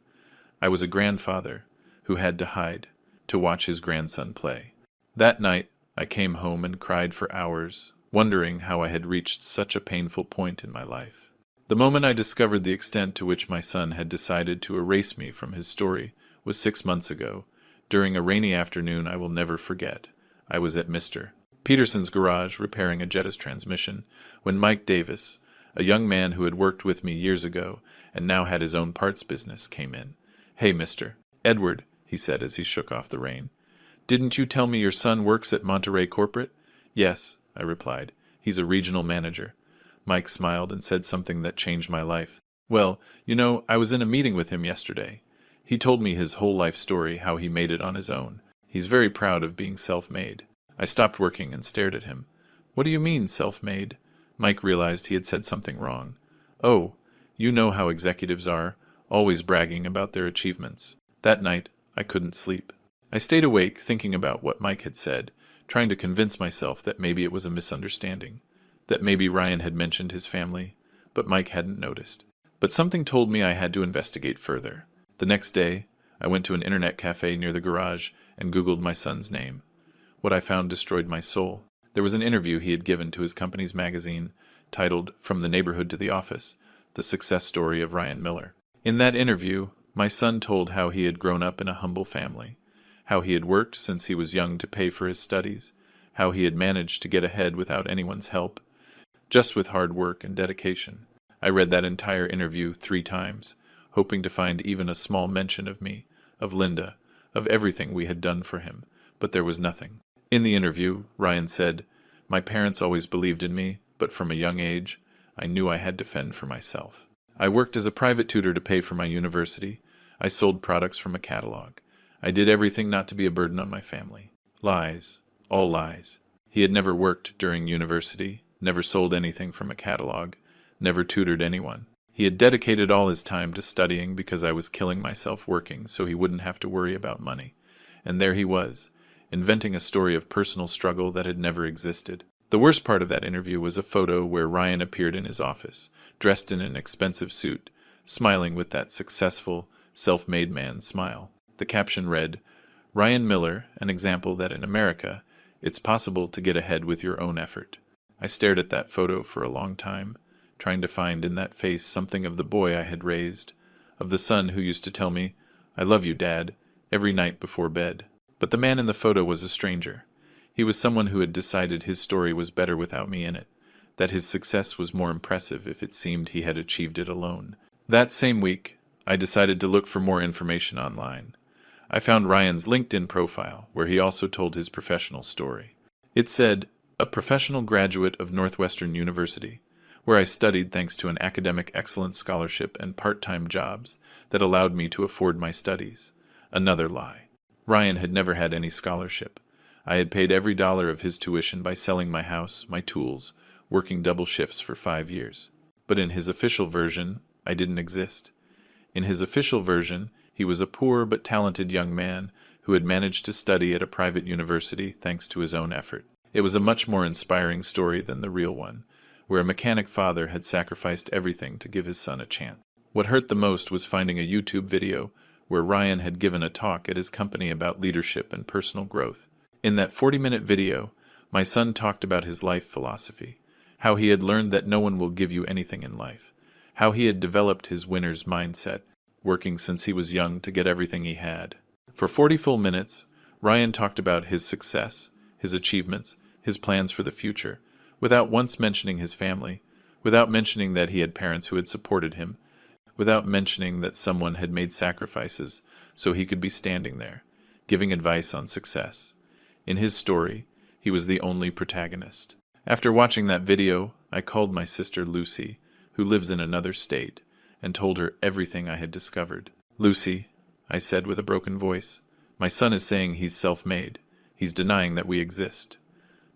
[SPEAKER 1] I was a grandfather who had to hide to watch his grandson play. That night, I came home and cried for hours, wondering how I had reached such a painful point in my life. The moment I discovered the extent to which my son had decided to erase me from his story was 6 months ago, during a rainy afternoon I will never forget. I was at Mr. Peterson's garage repairing a Jetta's transmission when Mike Davis, a young man who had worked with me years ago and now had his own parts business, came in. "Hey, Mr. Edward," he said as he shook off the rain. "Didn't you tell me your son works at Monterey Corporate?" "Yes," I replied. "He's a regional manager." Mike smiled and said something that changed my life. "Well, I was in a meeting with him yesterday. He told me his whole life story, how he made it on his own. He's very proud of being self-made." I stopped working and stared at him. "What do you mean, self-made?" Mike realized he had said something wrong. "Oh, you know how executives are, always bragging about their achievements." That night, I couldn't sleep. I stayed awake thinking about what Mike had said, trying to convince myself that maybe it was a misunderstanding, that maybe Ryan had mentioned his family, but Mike hadn't noticed. But something told me I had to investigate further. The next day, I went to an internet cafe near the garage and Googled my son's name. What I found destroyed my soul. There was an interview he had given to his company's magazine titled "From the Neighborhood to the Office: The Success Story of Ryan Miller." In that interview, my son told how he had grown up in a humble family, how he had worked since he was young to pay for his studies, how he had managed to get ahead without anyone's help, just with hard work and dedication. I read that entire interview 3 times, hoping to find even a small mention of me, of Linda, of everything we had done for him, but there was nothing. In the interview, Ryan said, "My parents always believed in me, but from a young age, I knew I had to fend for myself. I worked as a private tutor to pay for my university. I sold products from a catalog. I did everything not to be a burden on my family." Lies. All lies. He had never worked during university, never sold anything from a catalog, never tutored anyone. He had dedicated all his time to studying because I was killing myself working so he wouldn't have to worry about money. And there he was, inventing a story of personal struggle that had never existed. The worst part of that interview was a photo where Ryan appeared in his office, dressed in an expensive suit, smiling with that successful, self-made man's smile. The caption read, "Ryan Miller, an example that in America, it's possible to get ahead with your own effort." I stared at that photo for a long time, trying to find in that face something of the boy I had raised, of the son who used to tell me, "I love you, Dad," every night before bed. But the man in the photo was a stranger. He was someone who had decided his story was better without me in it, that his success was more impressive if it seemed he had achieved it alone. That same week, I decided to look for more information online. I found Ryan's LinkedIn profile, where he also told his professional story. It said, "A professional graduate of Northwestern University, where I studied thanks to an academic excellence scholarship and part-time jobs that allowed me to afford my studies." Another lie. Ryan had never had any scholarship. I had paid every dollar of his tuition by selling my house, my tools, working double shifts for 5 years. But in his official version, I didn't exist. In his official version, he was a poor but talented young man who had managed to study at a private university thanks to his own effort. It was a much more inspiring story than the real one, where a mechanic father had sacrificed everything to give his son a chance. What hurt the most was finding a YouTube video where Ryan had given a talk at his company about leadership and personal growth. In that 40-minute video, my son talked about his life philosophy, how he had learned that no one will give you anything in life, how he had developed his winner's mindset, working since he was young to get everything he had. For 40 full minutes, Ryan talked about his success, his achievements, his plans for the future, without once mentioning his family, without mentioning that he had parents who had supported him, without mentioning that someone had made sacrifices so he could be standing there, giving advice on success. In his story, he was the only protagonist. After watching that video, I called my sister Lucy, who lives in another state, and told her everything I had discovered. "Lucy," I said with a broken voice, "my son is saying he's self-made. He's denying that we exist."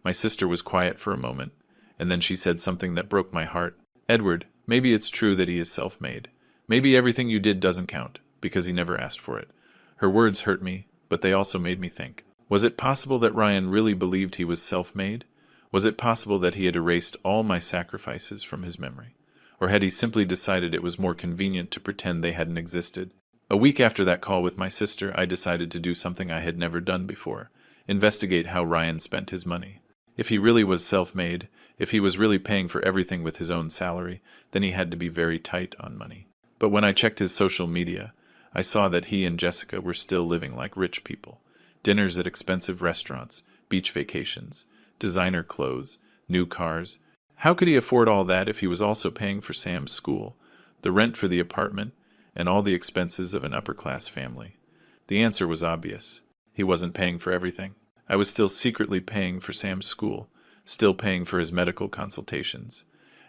[SPEAKER 1] My sister was quiet for a moment, and then she said something that broke my heart. "Edward, maybe it's true that he is self-made. Maybe everything you did doesn't count, because he never asked for it." Her words hurt me, but they also made me think. Was it possible that Ryan really believed he was self-made? Was it possible that he had erased all my sacrifices from his memory? Or had he simply decided it was more convenient to pretend they hadn't existed? A week after that call with my sister, I decided to do something I had never done before: investigate how Ryan spent his money. If he really was self-made, if he was really paying for everything with his own salary, then he had to be very tight on money. But when I checked his social media, I saw that he and Jessica were still living like rich people. Dinners at expensive restaurants, beach vacations, designer clothes, new cars. How could he afford all that if he was also paying for Sam's school, the rent for the apartment, and all the expenses of an upper-class family? The answer was obvious. He wasn't paying for everything. I was still secretly paying for Sam's school, still paying for his medical consultations.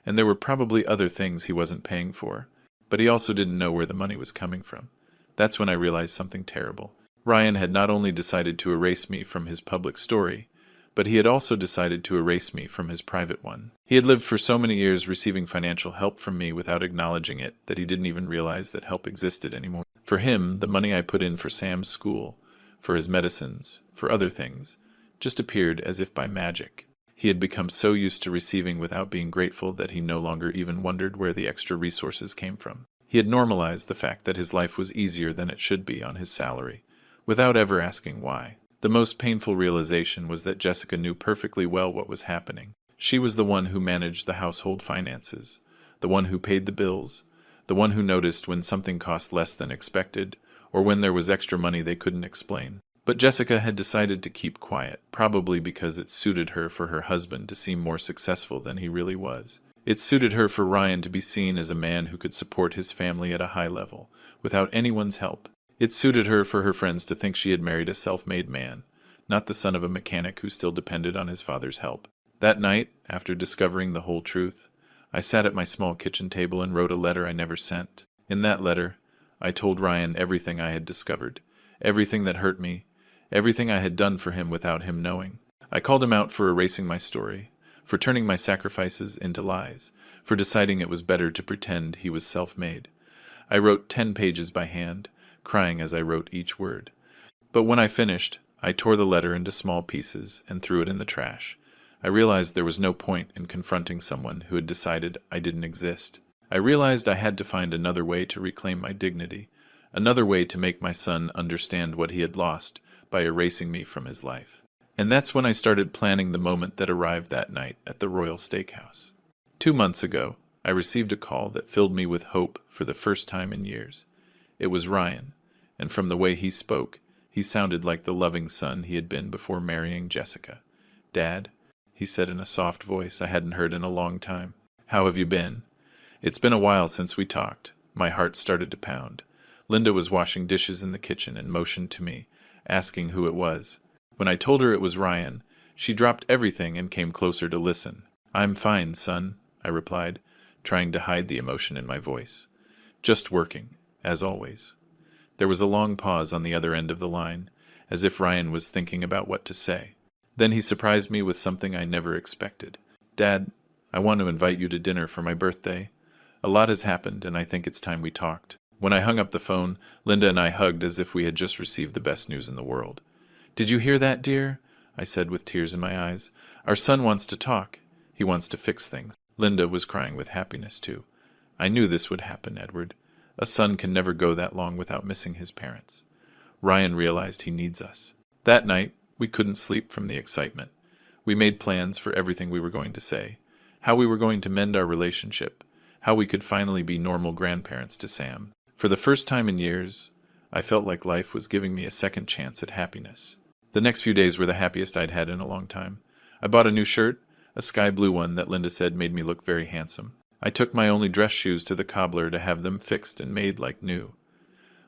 [SPEAKER 1] And there were probably other things he wasn't paying for, but he also didn't know where the money was coming from. That's when I realized something terrible. Ryan had not only decided to erase me from his public story, but he had also decided to erase me from his private one. He had lived for so many years receiving financial help from me without acknowledging it that he didn't even realize that help existed anymore. For him, the money I put in for Sam's school, for his medicines, for other things, just appeared as if by magic. He had become so used to receiving without being grateful that he no longer even wondered where the extra resources came from. He had normalized the fact that his life was easier than it should be on his salary, without ever asking why. The most painful realization was that Jessica knew perfectly well what was happening. She was the one who managed the household finances, the one who paid the bills, the one who noticed when something cost less than expected, or when there was extra money they couldn't explain. But Jessica had decided to keep quiet, probably because it suited her for her husband to seem more successful than he really was. It suited her for Ryan to be seen as a man who could support his family at a high level, without anyone's help. It suited her for her friends to think she had married a self-made man, not the son of a mechanic who still depended on his father's help. That night, after discovering the whole truth, I sat at my small kitchen table and wrote a letter I never sent. In that letter, I told Ryan everything I had discovered, everything that hurt me, everything I had done for him without him knowing. I called him out for erasing my story, for turning my sacrifices into lies, for deciding it was better to pretend he was self-made. I wrote 10 pages by hand, crying as I wrote each word. But when I finished, I tore the letter into small pieces and threw it in the trash. I realized there was no point in confronting someone who had decided I didn't exist. I realized I had to find another way to reclaim my dignity, another way to make my son understand what he had lost by erasing me from his life. And that's when I started planning the moment that arrived that night at the Royal Steakhouse. 2 months ago, I received a call that filled me with hope for the first time in years. It was Ryan, and from the way he spoke, he sounded like the loving son he had been before marrying Jessica. "Dad," he said in a soft voice I hadn't heard in a long time, "how have you been? It's been a while since we talked." My heart started to pound. Linda was washing dishes in the kitchen and motioned to me, asking who it was. When I told her it was Ryan, she dropped everything and came closer to listen. "I'm fine, son," I replied, trying to hide the emotion in my voice. "Just working, as always." There was a long pause on the other end of the line, as if Ryan was thinking about what to say. Then he surprised me with something I never expected. "Dad, I want to invite you to dinner for my birthday. A lot has happened, and I think it's time we talked." When I hung up the phone, Linda and I hugged as if we had just received the best news in the world. "Did you hear that, dear?" I said with tears in my eyes. "Our son wants to talk. He wants to fix things." Linda was crying with happiness, too. "I knew this would happen, Edward. A son can never go that long without missing his parents. Ryan realized he needs us." That night, we couldn't sleep from the excitement. We made plans for everything we were going to say, how we were going to mend our relationship, how we could finally be normal grandparents to Sam. For the first time in years, I felt like life was giving me a second chance at happiness. The next few days were the happiest I'd had in a long time. I bought a new shirt, a sky blue one that Linda said made me look very handsome. I took my only dress shoes to the cobbler to have them fixed and made like new.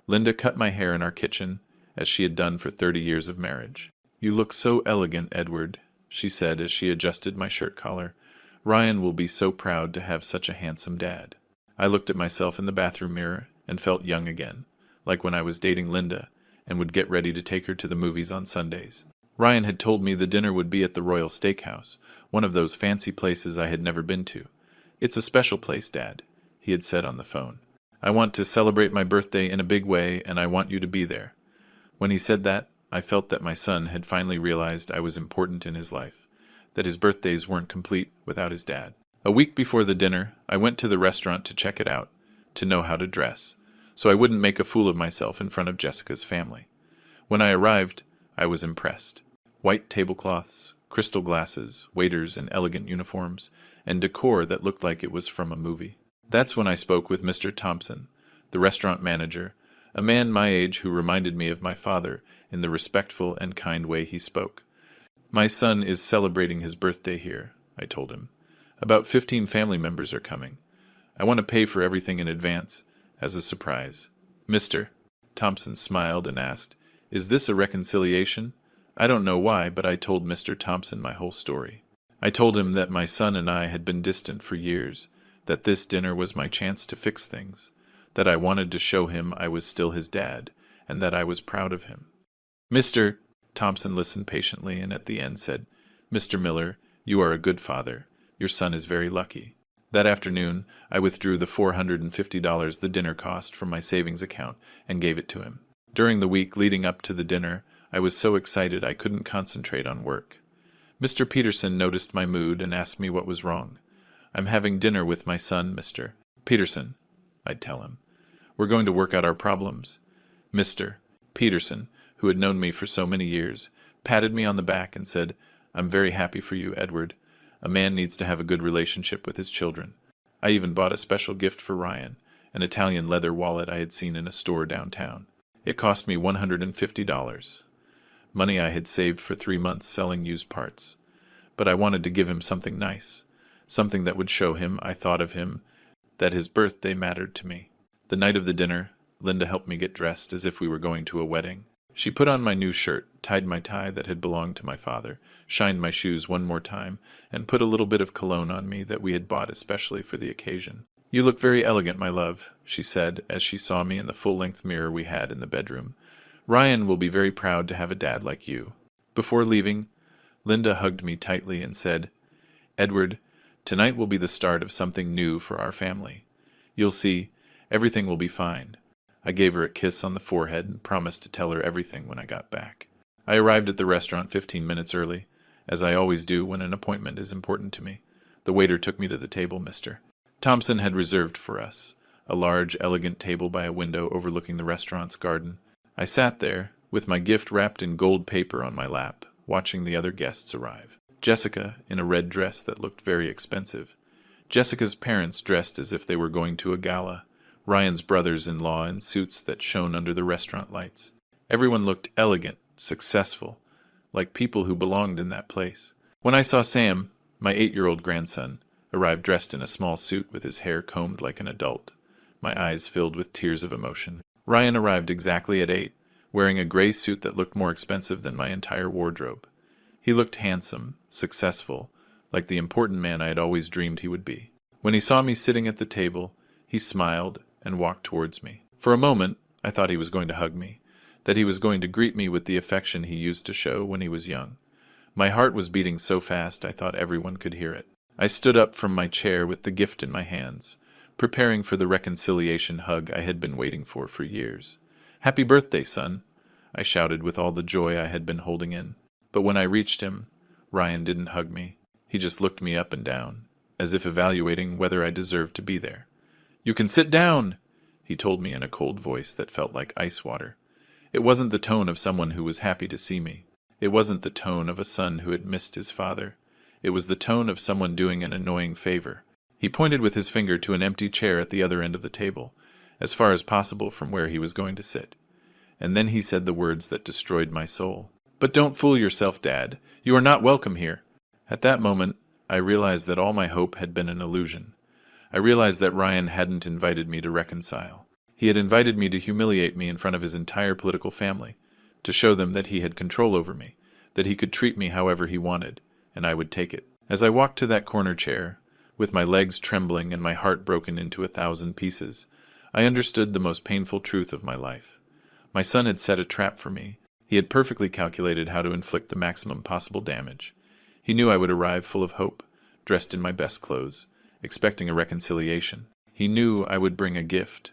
[SPEAKER 1] Linda cut my hair in our kitchen, as she had done for 30 years of marriage. "You look so elegant, Edward," she said as she adjusted my shirt collar. "Ryan will be so proud to have such a handsome dad." I looked at myself in the bathroom mirror and felt young again, like when I was dating Linda and would get ready to take her to the movies on Sundays. Ryan had told me the dinner would be at the Royal Steakhouse, one of those fancy places I had never been to. "It's a special place, Dad," he had said on the phone. "I want to celebrate my birthday in a big way, and I want you to be there." When he said that, I felt that my son had finally realized I was important in his life, that his birthdays weren't complete without his dad. A week before the dinner, I went to the restaurant to check it out, to know how to dress, so I wouldn't make a fool of myself in front of Jessica's family. When I arrived, I was impressed. White tablecloths, crystal glasses, waiters in elegant uniforms, and decor that looked like it was from a movie. That's when I spoke with Mr. Thompson, the restaurant manager, a man my age who reminded me of my father in the respectful and kind way he spoke. "My son is celebrating his birthday here," I told him. "About 15 family members are coming. I want to pay for everything in advance, as a surprise." "Mr. Thompson smiled and asked, "Is this a reconciliation?" I don't know why, but I told Mr. Thompson my whole story. I told him that my son and I had been distant for years, that this dinner was my chance to fix things, that I wanted to show him I was still his dad, and that I was proud of him. Mr. Thompson listened patiently and at the end said, "Mr. Miller, you are a good father. Your son is very lucky." That afternoon, I withdrew the $450 the dinner cost from my savings account and gave it to him. During the week leading up to the dinner, I was so excited I couldn't concentrate on work. Mr. Peterson noticed my mood and asked me what was wrong. "I'm having dinner with my son, Mr. Peterson," I'd tell him. "We're going to work out our problems." Mr. Peterson, who had known me for so many years, patted me on the back and said, "I'm very happy for you, Edward. A man needs to have a good relationship with his children." I even bought a special gift for Ryan, an Italian leather wallet I had seen in a store downtown. It cost me $150, money I had saved for 3 months selling used parts. But I wanted to give him something nice, something that would show him I thought of him, that his birthday mattered to me. The night of the dinner, Linda helped me get dressed as if we were going to a wedding. She put on my new shirt, tied my tie that had belonged to my father, shined my shoes one more time, and put a little bit of cologne on me that we had bought especially for the occasion. "You look very elegant, my love," she said as she saw me in the full-length mirror we had in the bedroom. "Ryan will be very proud to have a dad like you." Before leaving, Linda hugged me tightly and said, "Edward, tonight will be the start of something new for our family. You'll see, everything will be fine." I gave her a kiss on the forehead and promised to tell her everything when I got back. I arrived at the restaurant 15 minutes early, as I always do when an appointment is important to me. The waiter took me to the table Mr. Thompson had reserved for us, a large, elegant table by a window overlooking the restaurant's garden. I sat there, with my gift wrapped in gold paper on my lap, watching the other guests arrive. Jessica, in a red dress that looked very expensive. Jessica's parents dressed as if they were going to a gala. Ryan's brothers-in-law in suits that shone under the restaurant lights. Everyone looked elegant, successful, like people who belonged in that place. When I saw Sam, my 8-year-old grandson, arrive dressed in a small suit with his hair combed like an adult, my eyes filled with tears of emotion. Ryan arrived exactly at 8, wearing a gray suit that looked more expensive than my entire wardrobe. He looked handsome, successful, like the important man I had always dreamed he would be. When he saw me sitting at the table, he smiled and walked towards me. For a moment, I thought he was going to hug me, that he was going to greet me with the affection he used to show when he was young. My heart was beating so fast I thought everyone could hear it. I stood up from my chair with the gift in my hands, preparing for the reconciliation hug I had been waiting for years. "Happy birthday, son," I shouted with all the joy I had been holding in. But when I reached him, Ryan didn't hug me. He just looked me up and down, as if evaluating whether I deserved to be there. "You can sit down," he told me in a cold voice that felt like ice water. It wasn't the tone of someone who was happy to see me. It wasn't the tone of a son who had missed his father. It was the tone of someone doing an annoying favor. He pointed with his finger to an empty chair at the other end of the table, as far as possible from where he was going to sit. And then he said the words that destroyed my soul. "But don't fool yourself, Dad. You are not welcome here." At that moment, I realized that all my hope had been an illusion. I realized that Ryan hadn't invited me to reconcile. He had invited me to humiliate me in front of his entire political family, to show them that he had control over me, that he could treat me however he wanted, and I would take it. As I walked to that corner chair, with my legs trembling and my heart broken into 1,000 pieces, I understood the most painful truth of my life. My son had set a trap for me. He had perfectly calculated how to inflict the maximum possible damage. He knew I would arrive full of hope, dressed in my best clothes, expecting a reconciliation. He knew I would bring a gift,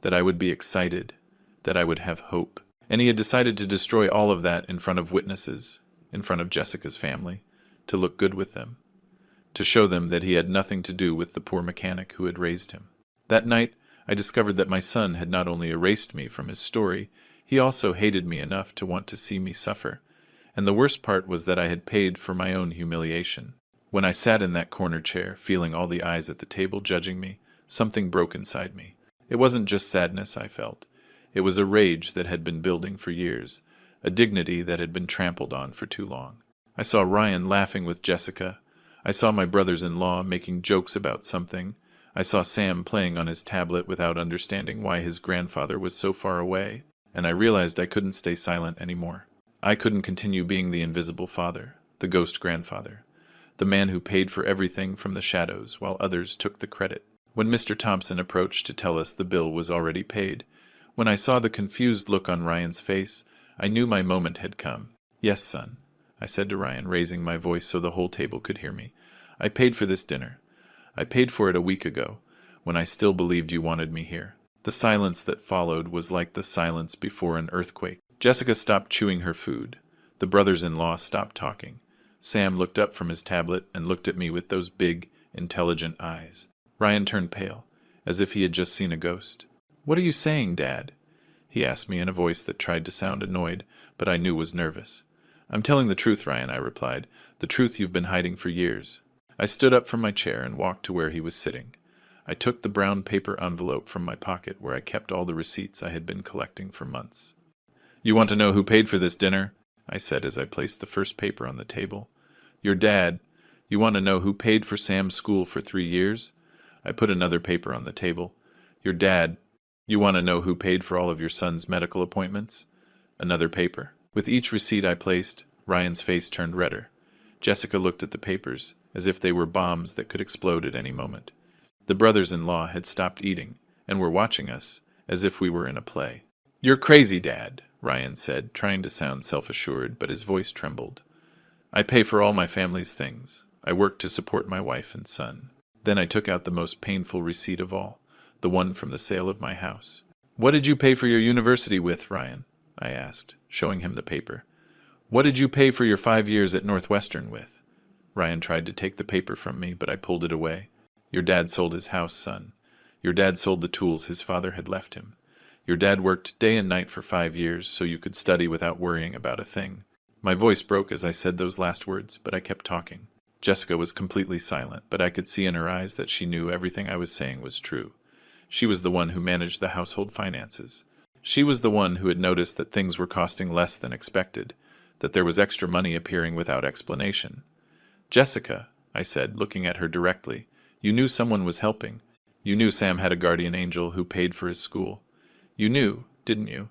[SPEAKER 1] that I would be excited, that I would have hope. And he had decided to destroy all of that in front of witnesses, in front of Jessica's family, to look good with them, to show them that he had nothing to do with the poor mechanic who had raised him. That night, I discovered that my son had not only erased me from his story, he also hated me enough to want to see me suffer. And the worst part was that I had paid for my own humiliation. When I sat in that corner chair, feeling all the eyes at the table judging me, something broke inside me. It wasn't just sadness I felt. It was a rage that had been building for years, a dignity that had been trampled on for too long. I saw Ryan laughing with Jessica. I saw my brothers-in-law making jokes about something. I saw Sam playing on his tablet without understanding why his grandfather was so far away, and I realized I couldn't stay silent anymore. I couldn't continue being the invisible father, the ghost grandfather, the man who paid for everything from the shadows while others took the credit. When Mr. Thompson approached to tell us the bill was already paid, when I saw the confused look on Ryan's face, I knew my moment had come. "Yes, son," I said to Ryan, raising my voice so the whole table could hear me. "I paid for this dinner. I paid for it a week ago, when I still believed you wanted me here." The silence that followed was like the silence before an earthquake. Jessica stopped chewing her food. The brothers-in-law stopped talking. Sam looked up from his tablet and looked at me with those big, intelligent eyes. Ryan turned pale, as if he had just seen a ghost. "What are you saying, Dad?" he asked me in a voice that tried to sound annoyed, but I knew was nervous. "I'm telling the truth, Ryan," I replied. "The truth you've been hiding for years." I stood up from my chair and walked to where he was sitting. I took the brown paper envelope from my pocket where I kept all the receipts I had been collecting for months. "You want to know who paid for this dinner?" I said as I placed the first paper on the table. "Your dad. You want to know who paid for Sam's school for 3 years?" I put another paper on the table. "Your dad. You want to know who paid for all of your son's medical appointments?" Another paper. With each receipt I placed, Ryan's face turned redder. Jessica looked at the papers, as if they were bombs that could explode at any moment. The brothers-in-law had stopped eating, and were watching us, as if we were in a play. "You're crazy, Dad," Ryan said, trying to sound self-assured, but his voice trembled. "I pay for all my family's things. I work to support my wife and son." Then I took out the most painful receipt of all, the one from the sale of my house. "What did you pay for your university with, Ryan?" I asked, showing him the paper. "What did you pay for your 5 years at Northwestern with?" Ryan tried to take the paper from me, but I pulled it away. "Your dad sold his house, son. Your dad sold the tools his father had left him. Your dad worked day and night for 5 years so you could study without worrying about a thing." My voice broke as I said those last words, but I kept talking. Jessica was completely silent, but I could see in her eyes that she knew everything I was saying was true. She was the one who managed the household finances. She was the one who had noticed that things were costing less than expected, that there was extra money appearing without explanation. "Jessica," I said, looking at her directly, "you knew someone was helping. You knew Sam had a guardian angel who paid for his school. You knew, didn't you?"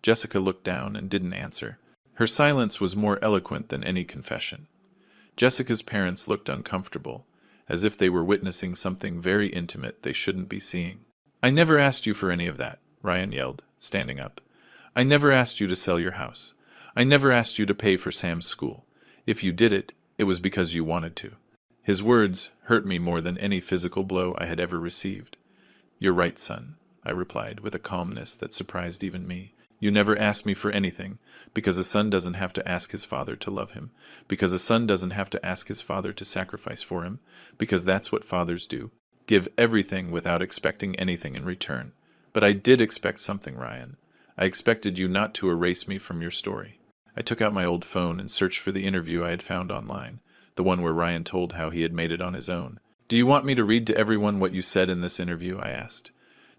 [SPEAKER 1] Jessica looked down and didn't answer. Her silence was more eloquent than any confession. Jessica's parents looked uncomfortable, as if they were witnessing something very intimate they shouldn't be seeing. "I never asked you for any of that," Ryan yelled, standing up. "I never asked you to sell your house. I never asked you to pay for Sam's school. If you did it, it was because you wanted to." His words hurt me more than any physical blow I had ever received. "You're right, son," I replied with a calmness that surprised even me. "You never asked me for anything, because a son doesn't have to ask his father to love him, because a son doesn't have to ask his father to sacrifice for him, because that's what fathers do. Give everything without expecting anything in return. But I did expect something, Ryan. I expected you not to erase me from your story." I took out my old phone and searched for the interview I had found online, the one where Ryan told how he had made it on his own. "Do you want me to read to everyone what you said in this interview?" I asked.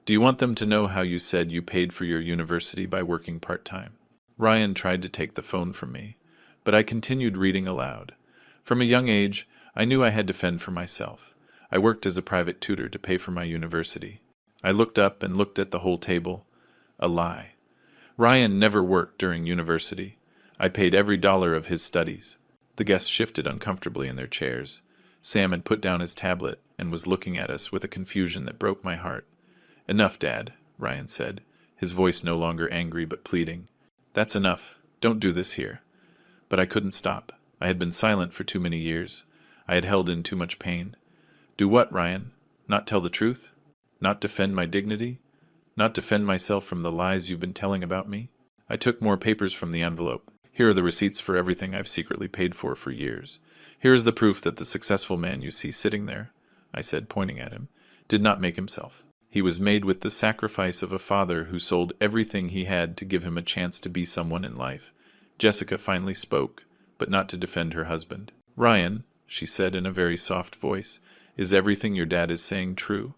[SPEAKER 1] Do you want them to know how you said you paid for your university by working part-time? Ryan tried to take the phone from me, but I continued reading aloud. From a young age, I knew I had to fend for myself. I worked as a private tutor to pay for my university. I looked up and looked at the whole table. A lie. Ryan never worked during university. I paid every dollar of his studies. The guests shifted uncomfortably in their chairs. Sam had put down his tablet and was looking at us with a confusion that broke my heart. "Enough, Dad," Ryan said, his voice no longer angry but pleading. "That's enough. Don't do this here." But I couldn't stop. I had been silent for too many years. I had held in too much pain. Do what, Ryan? Not tell the truth? Not defend my dignity? Not defend myself from the lies you've been telling about me? I took more papers from the envelope. Here are the receipts for everything I've secretly paid for years. Here is the proof that the successful man you see sitting there, I said, pointing at him, did not make himself. He was made with the sacrifice of a father who sold everything he had to give him a chance to be someone in life. Jessica finally spoke, but not to defend her husband. "Ryan," she said in a very soft voice, "is everything your dad is saying true?"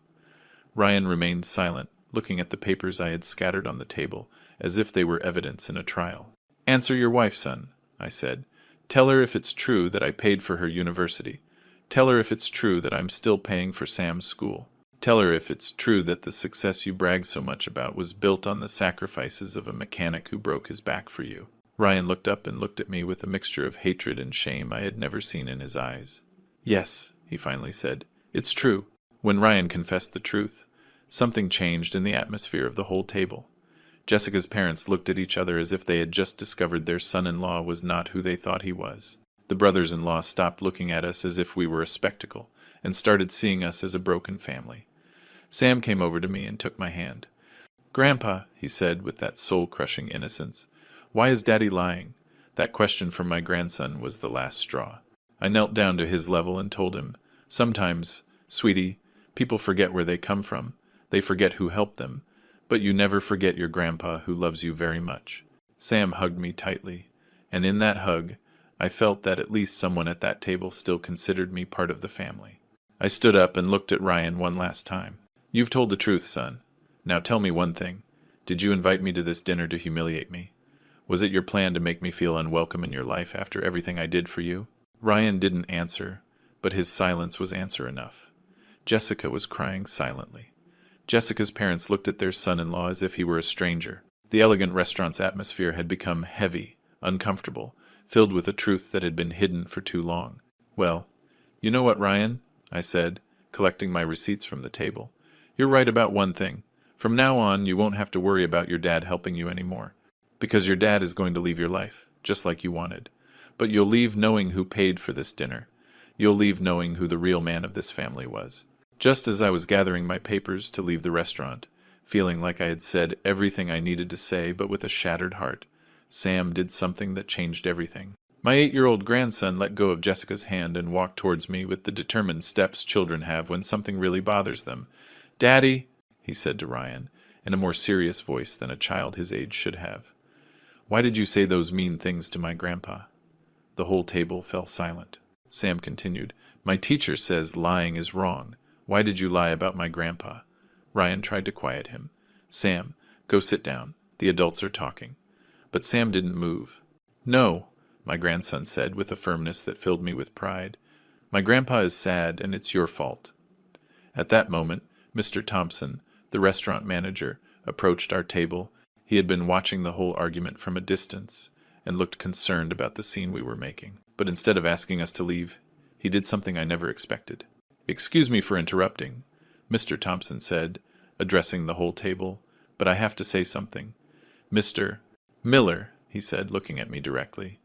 [SPEAKER 1] Ryan remained silent, looking at the papers I had scattered on the table, as if they were evidence in a trial. "Answer your wife, son," I said. "Tell her if it's true that I paid for her university. Tell her if it's true that I'm still paying for Sam's school. Tell her if it's true that the success you brag so much about was built on the sacrifices of a mechanic who broke his back for you." Ryan looked up and looked at me with a mixture of hatred and shame I had never seen in his eyes. "Yes," he finally said, "it's true." When Ryan confessed the truth, something changed in the atmosphere of the whole table. Jessica's parents looked at each other as if they had just discovered their son-in-law was not who they thought he was. The brothers-in-law stopped looking at us as if we were a spectacle, and started seeing us as a broken family. Sam came over to me and took my hand. "Grandpa," he said with that soul-crushing innocence, "why is Daddy lying?" That question from my grandson was the last straw. I knelt down to his level and told him, "Sometimes, sweetie, people forget where they come from. They forget who helped them. But you never forget your grandpa who loves you very much." Sam hugged me tightly, and in that hug, I felt that at least someone at that table still considered me part of the family. I stood up and looked at Ryan one last time. "You've told the truth, son. Now tell me one thing. Did you invite me to this dinner to humiliate me? Was it your plan to make me feel unwelcome in your life after everything I did for you?" Ryan didn't answer, but his silence was answer enough. Jessica was crying silently. Jessica's parents looked at their son-in-law as if he were a stranger. The elegant restaurant's atmosphere had become heavy, uncomfortable, filled with a truth that had been hidden for too long. "Well, you know what, Ryan?" I said, collecting my receipts from the table. "You're right about one thing. From now on, you won't have to worry about your dad helping you anymore. Because your dad is going to leave your life, just like you wanted. But you'll leave knowing who paid for this dinner. You'll leave knowing who the real man of this family was." Just as I was gathering my papers to leave the restaurant, feeling like I had said everything I needed to say but with a shattered heart, Sam did something that changed everything. My 8-year-old grandson let go of Jessica's hand and walked towards me with the determined steps children have when something really bothers them. "Daddy," he said to Ryan, in a more serious voice than a child his age should have. "Why did you say those mean things to my grandpa?" The whole table fell silent. Sam continued, "My teacher says lying is wrong. Why did you lie about my grandpa?" Ryan tried to quiet him. "Sam, go sit down. The adults are talking." But Sam didn't move. "No," my grandson said with a firmness that filled me with pride. "My grandpa is sad, and it's your fault." At that moment, Mr. Thompson, the restaurant manager, approached our table. He had been watching the whole argument from a distance and looked concerned about the scene we were making. But instead of asking us to leave, he did something I never expected. "Excuse me for interrupting," Mr. Thompson said, addressing the whole table, "but I have to say something. Mr. Miller," he said, looking at me directly,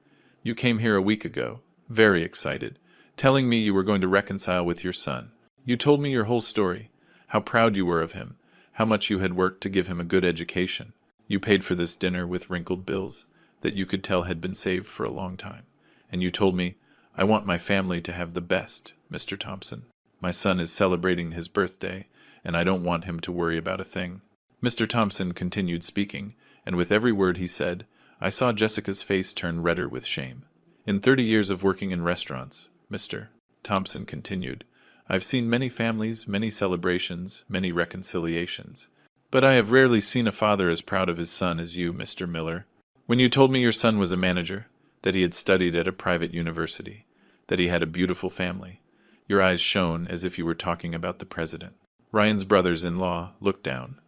[SPEAKER 1] "you came here a week ago, very excited, telling me you were going to reconcile with your son. You told me your whole story, how proud you were of him, how much you had worked to give him a good education. You paid for this dinner with wrinkled bills that you could tell had been saved for a long time. And you told me, 'I want my family to have the best, Mr. Thompson. My son is celebrating his birthday, and I don't want him to worry about a thing.'" Mr. Thompson continued speaking, and with every word he said, I saw Jessica's face turn redder with shame. "In 30 years of working in restaurants, Mr. Thompson continued, I've seen many families, many celebrations, many reconciliations. But I have rarely seen a father as proud of his son as you, Mr. Miller. When you told me your son was a manager, that he had studied at a private university, that he had a beautiful family, your eyes shone as if you were talking about the president. Ryan's brothers-in-law looked down.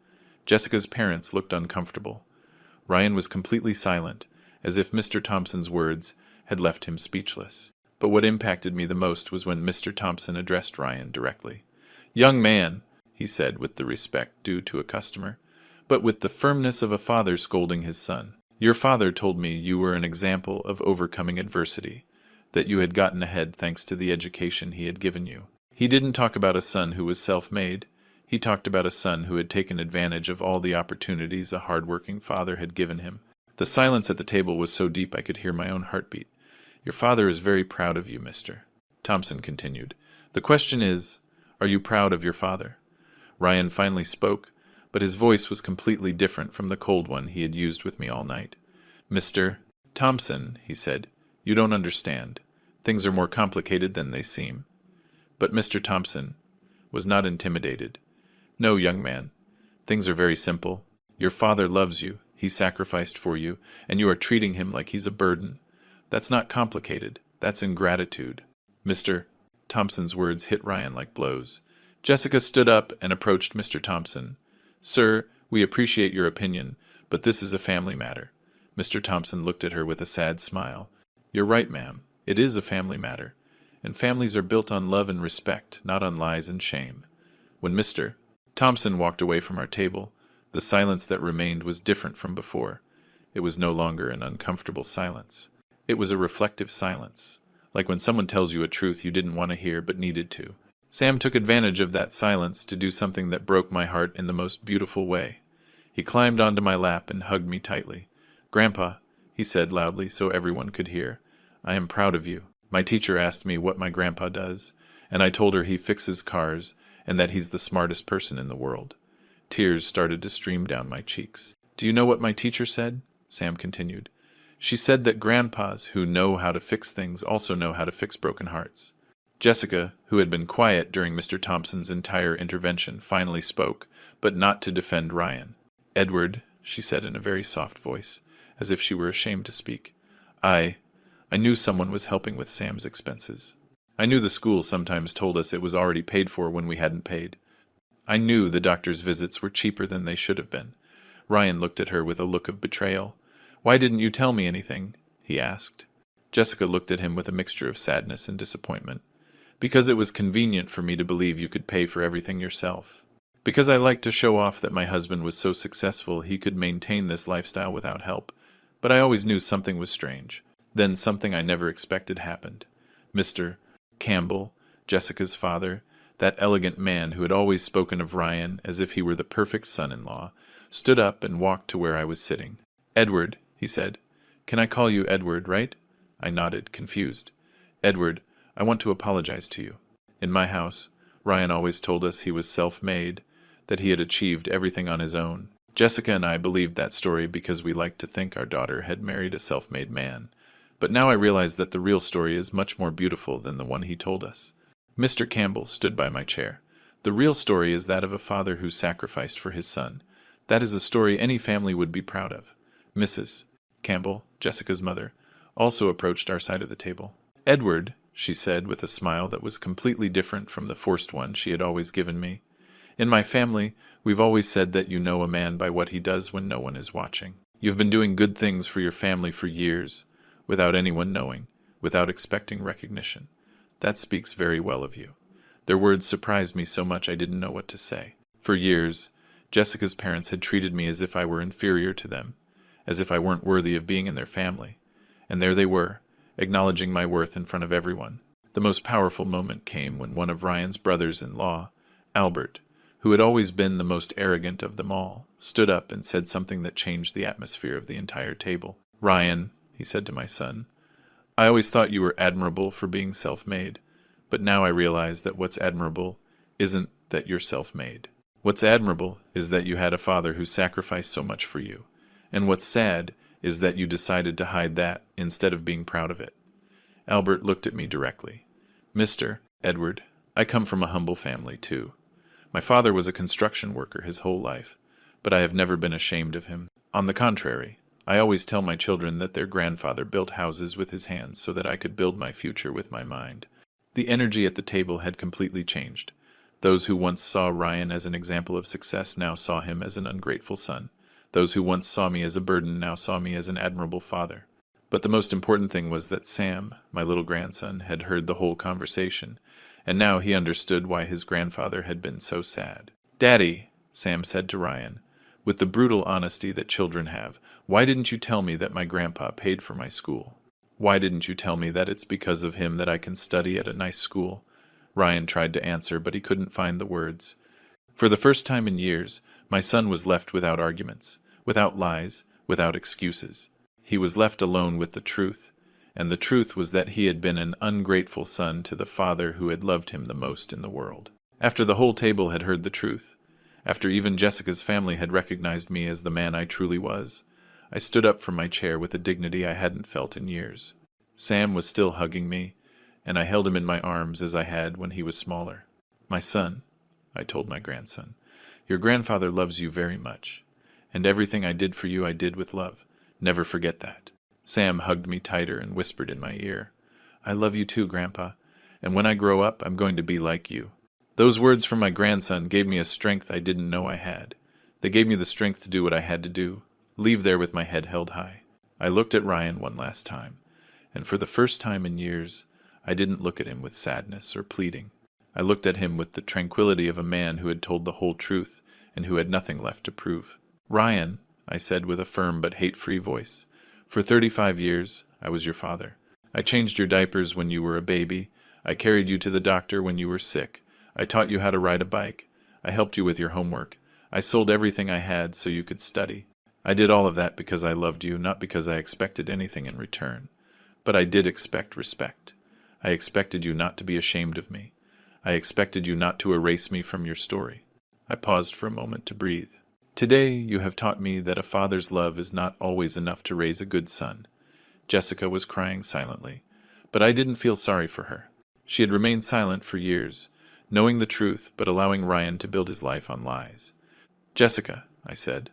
[SPEAKER 1] Jessica's parents looked uncomfortable. Ryan was completely silent, as if Mr. Thompson's words had left him speechless. But what impacted me the most was when Mr. Thompson addressed Ryan directly. "Young man," he said with the respect due to a customer, but with the firmness of a father scolding his son. "Your father told me you were an example of overcoming adversity, that you had gotten ahead thanks to the education he had given you. He didn't talk about a son who was self-made. He talked about a son who had taken advantage of all the opportunities a hard-working father had given him." The silence at the table was so deep I could hear my own heartbeat. "Your father is very proud of you, Mr. Thompson continued. "The question is, are you proud of your father?" Ryan finally spoke, but his voice was completely different from the cold one he had used with me all night. "Mr. Thompson," he said, "you don't understand. Things are more complicated than they seem." But Mr. Thompson was not intimidated. "No, young man. Things are very simple. Your father loves you. He sacrificed for you, and you are treating him like he's a burden. That's not complicated. That's ingratitude." Mr. Thompson's words hit Ryan like blows. Jessica stood up and approached Mr. Thompson. "Sir, we appreciate your opinion, but this is a family matter." Mr. Thompson looked at her with a sad smile. "You're right, ma'am. It is a family matter, and families are built on love and respect, not on lies and shame." When Mr. Thompson walked away from our table, the silence that remained was different from before. It was no longer an uncomfortable silence. It was a reflective silence, like when someone tells you a truth you didn't want to hear but needed to. Sam took advantage of that silence to do something that broke my heart in the most beautiful way. He climbed onto my lap and hugged me tightly. "Grandpa," he said loudly so everyone could hear, "I am proud of you. My teacher asked me what my grandpa does, and I told her he fixes cars and that he's the smartest person in the world." Tears started to stream down my cheeks. "Do you know what my teacher said?" Sam continued. "She said that grandpas who know how to fix things also know how to fix broken hearts." Jessica, who had been quiet during Mr. Thompson's entire intervention, finally spoke, but not to defend Ryan. "Edward," she said in a very soft voice, as if she were ashamed to speak, I knew someone was helping with Sam's expenses. I knew the school sometimes told us it was already paid for when we hadn't paid. I knew the doctor's visits were cheaper than they should have been." Ryan looked at her with a look of betrayal. "Why didn't you tell me anything?" he asked. Jessica looked at him with a mixture of sadness and disappointment. "Because it was convenient for me to believe you could pay for everything yourself. Because I liked to show off that my husband was so successful he could maintain this lifestyle without help. But I always knew something was strange. Then something I never expected happened. Mr. Campbell, Jessica's father, that elegant man who had always spoken of Ryan as if he were the perfect son-in-law, stood up and walked to where I was sitting. "Edward," he said. "Can I call you Edward, right?" I nodded, confused. "Edward, I want to apologize to you. In my house, Ryan always told us he was self-made, that he had achieved everything on his own. Jessica and I believed that story because we liked to think our daughter had married a self-made man. But now I realize that the real story is much more beautiful than the one he told us." Mr. Campbell stood by my chair. "The real story is that of a father who sacrificed for his son. That is a story any family would be proud of." Mrs. Campbell, Jessica's mother, also approached our side of the table. "Edward," she said with a smile that was completely different from the forced one she had always given me, "in my family, we've always said that you know a man by what he does when no one is watching. You've been doing good things for your family for years, without anyone knowing, without expecting recognition. That speaks very well of you." Their words surprised me so much I didn't know what to say. For years, Jessica's parents had treated me as if I were inferior to them, as if I weren't worthy of being in their family. And there they were, acknowledging my worth in front of everyone. The most powerful moment came when one of Ryan's brothers-in-law, Albert, who had always been the most arrogant of them all, stood up and said something that changed the atmosphere of the entire table. "Ryan," he said to my son, "I always thought you were admirable for being self-made, but now I realize that what's admirable isn't that you're self-made. What's admirable is that you had a father who sacrificed so much for you, and what's sad is that you decided to hide that instead of being proud of it." Albert looked at me directly. "Mr. Edward, I come from a humble family, too. My father was a construction worker his whole life, but I have never been ashamed of him. On the contrary, I always tell my children that their grandfather built houses with his hands so that I could build my future with my mind. The energy at the table had completely changed. Those who once saw Ryan as an example of success now saw him as an ungrateful son. Those who once saw me as a burden now saw me as an admirable father. But the most important thing was that Sam, my little grandson, had heard the whole conversation, and now he understood why his grandfather had been so sad. "Daddy," Sam said to Ryan, with the brutal honesty that children have, "why didn't you tell me that my grandpa paid for my school? Why didn't you tell me that it's because of him that I can study at a nice school?" Ryan tried to answer, but he couldn't find the words. For the first time in years, my son was left without arguments, without lies, without excuses. He was left alone with the truth, and the truth was that he had been an ungrateful son to the father who had loved him the most in the world. After the whole table had heard the truth, after even Jessica's family had recognized me as the man I truly was, I stood up from my chair with a dignity I hadn't felt in years. Sam was still hugging me, and I held him in my arms as I had when he was smaller. "My son," I told my grandson, "your grandfather loves you very much, and everything I did for you I did with love. Never forget that." Sam hugged me tighter and whispered in my ear, "I love you too, Grandpa, and when I grow up, I'm going to be like you." Those words from my grandson gave me a strength I didn't know I had. They gave me the strength to do what I had to do, leave there with my head held high. I looked at Ryan one last time, and for the first time in years, I didn't look at him with sadness or pleading. I looked at him with the tranquility of a man who had told the whole truth and who had nothing left to prove. "Ryan," I said with a firm but hate-free voice, "for 35 years, I was your father. I changed your diapers when you were a baby. I carried you to the doctor when you were sick. I taught you how to ride a bike. I helped you with your homework. I sold everything I had so you could study. I did all of that because I loved you, not because I expected anything in return. But I did expect respect. I expected you not to be ashamed of me. I expected you not to erase me from your story." I paused for a moment to breathe. "Today you have taught me that a father's love is not always enough to raise a good son." Jessica was crying silently, but I didn't feel sorry for her. She had remained silent for years, knowing the truth but allowing Ryan to build his life on lies. "Jessica," I said,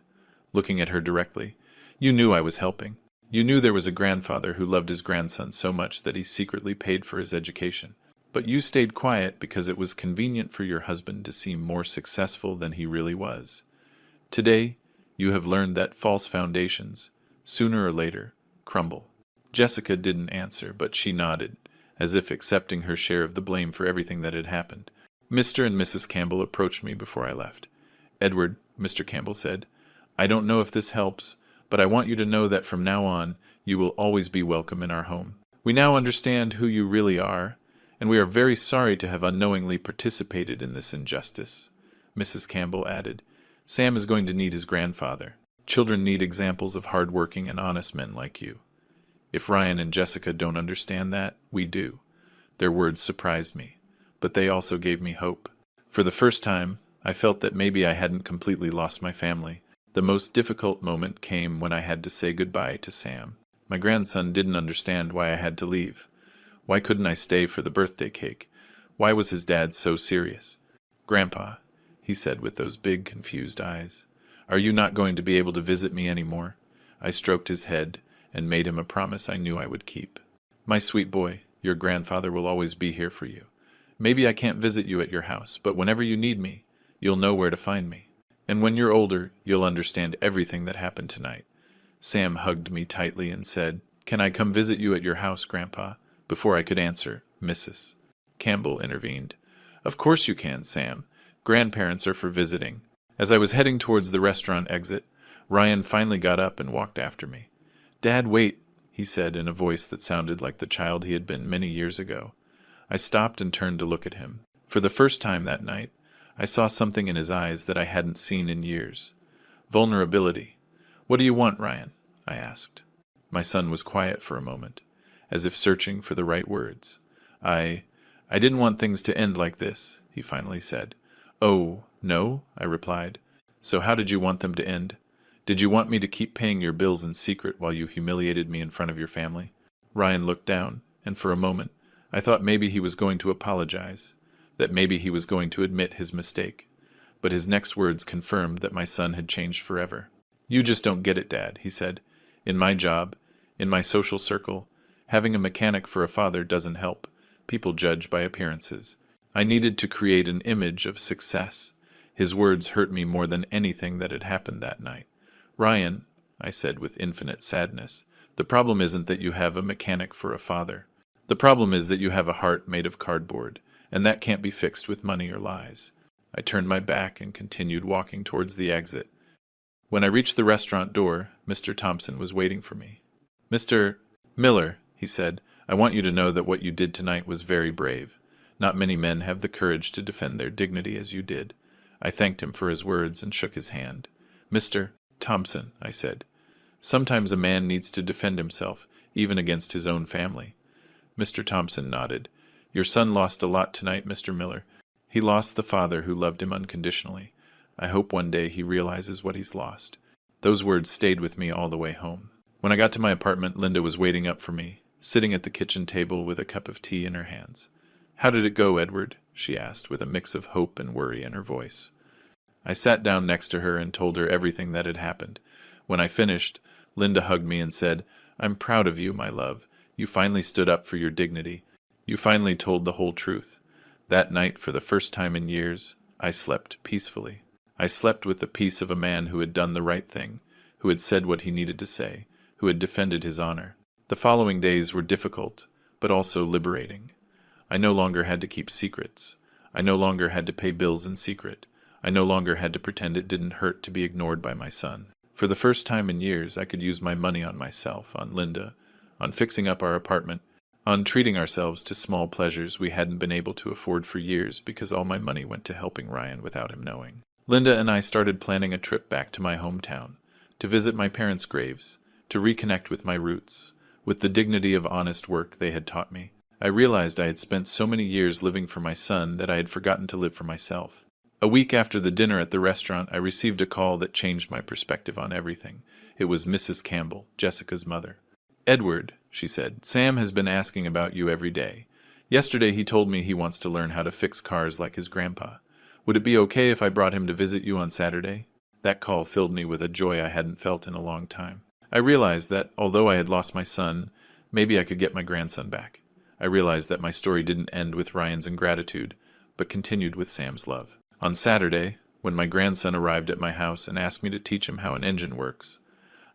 [SPEAKER 1] looking at her directly, "you knew I was helping. You knew there was a grandfather who loved his grandson so much that he secretly paid for his education. But you stayed quiet because it was convenient for your husband to seem more successful than he really was. Today, you have learned that false foundations, sooner or later, crumble." Jessica didn't answer, but she nodded, as if accepting her share of the blame for everything that had happened. Mr. and Mrs. Campbell approached me before I left. "Edward," Mr. Campbell said, "I don't know if this helps, but I want you to know that from now on, you will always be welcome in our home. We now understand who you really are, and we are very sorry to have unknowingly participated in this injustice." Mrs. Campbell added, "Sam is going to need his grandfather. Children need examples of hard-working and honest men like you. If Ryan and Jessica don't understand that, we do." Their words surprised me, but they also gave me hope. For the first time, I felt that maybe I hadn't completely lost my family. The most difficult moment came when I had to say goodbye to Sam. My grandson didn't understand why I had to leave. Why couldn't I stay for the birthday cake? Why was his dad so serious? "Grandpa," he said with those big, confused eyes, "are you not going to be able to visit me anymore?" I stroked his head and made him a promise I knew I would keep. "My sweet boy, your grandfather will always be here for you. Maybe I can't visit you at your house, but whenever you need me, you'll know where to find me. And when you're older, you'll understand everything that happened tonight." Sam hugged me tightly and said, "Can I come visit you at your house, Grandpa?" Before I could answer, Mrs. Campbell intervened. "Of course you can, Sam. Grandparents are for visiting." As I was heading towards the restaurant exit, Ryan finally got up and walked after me. "Dad, wait," he said in a voice that sounded like the child he had been many years ago. I stopped and turned to look at him. For the first time that night, I saw something in his eyes that I hadn't seen in years. Vulnerability. "What do you want, Ryan?" I asked. My son was quiet for a moment, as if searching for the right words. I didn't want things to end like this," he finally said. "Oh, no?" I replied. "So how did you want them to end? Did you want me to keep paying your bills in secret while you humiliated me in front of your family?" Ryan looked down, and for a moment, I thought maybe he was going to apologize, that maybe he was going to admit his mistake. but his next words confirmed that my son had changed forever. "You just don't get it, Dad," he said. "In my job, in my social circle, having a mechanic for a father doesn't help. People judge by appearances. I needed to create an image of success." His words hurt me more than anything that had happened that night. "Ryan," I said with infinite sadness, "the problem isn't that you have a mechanic for a father. The problem is that you have a heart made of cardboard, and that can't be fixed with money or lies." I turned my back and continued walking towards the exit. When I reached the restaurant door, Mr. Thompson was waiting for me. "Mr. Miller," he said, "I want you to know that what you did tonight was very brave. Not many men have the courage to defend their dignity as you did." I thanked him for his words and shook his hand. "Mr. Thompson," I said, "sometimes a man needs to defend himself, even against his own family." Mr. Thompson nodded. "Your son lost a lot tonight, Mr. Miller. He lost the father who loved him unconditionally. I hope one day he realizes what he's lost." Those words stayed with me all the way home. When I got to my apartment, Linda was waiting up for me, sitting at the kitchen table with a cup of tea in her hands. "How did it go, Edward?" she asked, with a mix of hope and worry in her voice. I sat down next to her and told her everything that had happened. When I finished, Linda hugged me and said, "I'm proud of you, my love. You finally stood up for your dignity. You finally told the whole truth." That night, for the first time in years, I slept peacefully. I slept with the peace of a man who had done the right thing, who had said what he needed to say, who had defended his honor. The following days were difficult, but also liberating. I no longer had to keep secrets. I no longer had to pay bills in secret. I no longer had to pretend it didn't hurt to be ignored by my son. For the first time in years, I could use my money on myself, on Linda, on fixing up our apartment, on treating ourselves to small pleasures we hadn't been able to afford for years because all my money went to helping Ryan without him knowing. Linda and I started planning a trip back to my hometown, to visit my parents' graves, to reconnect with my roots, with the dignity of honest work they had taught me. I realized I had spent so many years living for my son that I had forgotten to live for myself. A week after the dinner at the restaurant, I received a call that changed my perspective on everything. It was Mrs. Campbell, Jessica's mother. "Edward," she said, "Sam has been asking about you every day. Yesterday he told me he wants to learn how to fix cars like his grandpa. Would it be okay if I brought him to visit you on Saturday?" That call filled me with a joy I hadn't felt in a long time. I realized that, although I had lost my son, maybe I could get my grandson back. I realized that my story didn't end with Ryan's ingratitude, but continued with Sam's love. On Saturday, when my grandson arrived at my house and asked me to teach him how an engine works,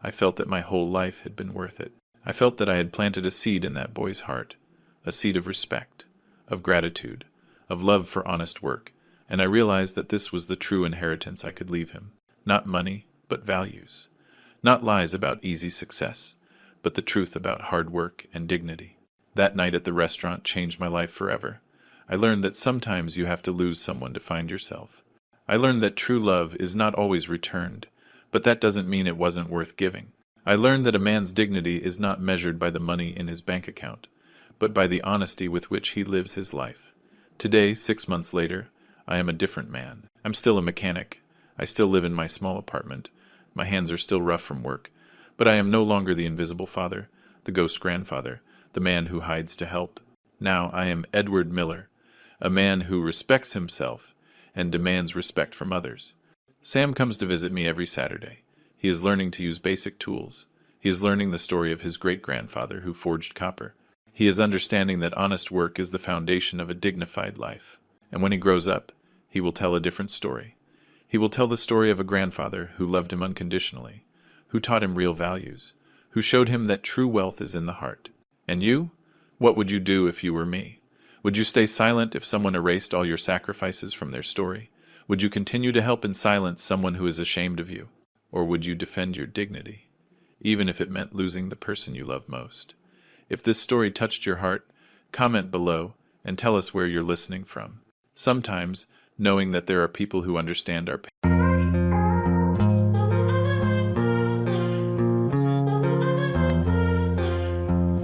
[SPEAKER 1] I felt that my whole life had been worth it. I felt that I had planted a seed in that boy's heart, a seed of respect, of gratitude, of love for honest work, and I realized that this was the true inheritance I could leave him. Not money, but values. Not lies about easy success, but the truth about hard work and dignity. That night at the restaurant changed my life forever. I learned that sometimes you have to lose someone to find yourself. I learned that true love is not always returned, but that doesn't mean it wasn't worth giving. I learned that a man's dignity is not measured by the money in his bank account, but by the honesty with which he lives his life. Today, 6 months later, I am a different man. I'm still a mechanic. I still live in my small apartment. My hands are still rough from work, but I am no longer the invisible father, the ghost grandfather, the man who hides to help. Now I am Edward Miller, a man who respects himself and demands respect from others. Sam comes to visit me every Saturday. He is learning to use basic tools. He is learning the story of his great-grandfather who forged copper. He is understanding that honest work is the foundation of a dignified life. And when he grows up, he will tell a different story. He will tell the story of a grandfather who loved him unconditionally, who taught him real values, who showed him that true wealth is in the heart. And you? What would you do if you were me? Would you stay silent if someone erased all your sacrifices from their story? Would you continue to help in silence someone who is ashamed of you? Or would you defend your dignity, even if it meant losing the person you love most? If this story touched your heart, comment below and tell us where you're listening from. Sometimes, knowing that there are people who understand our pain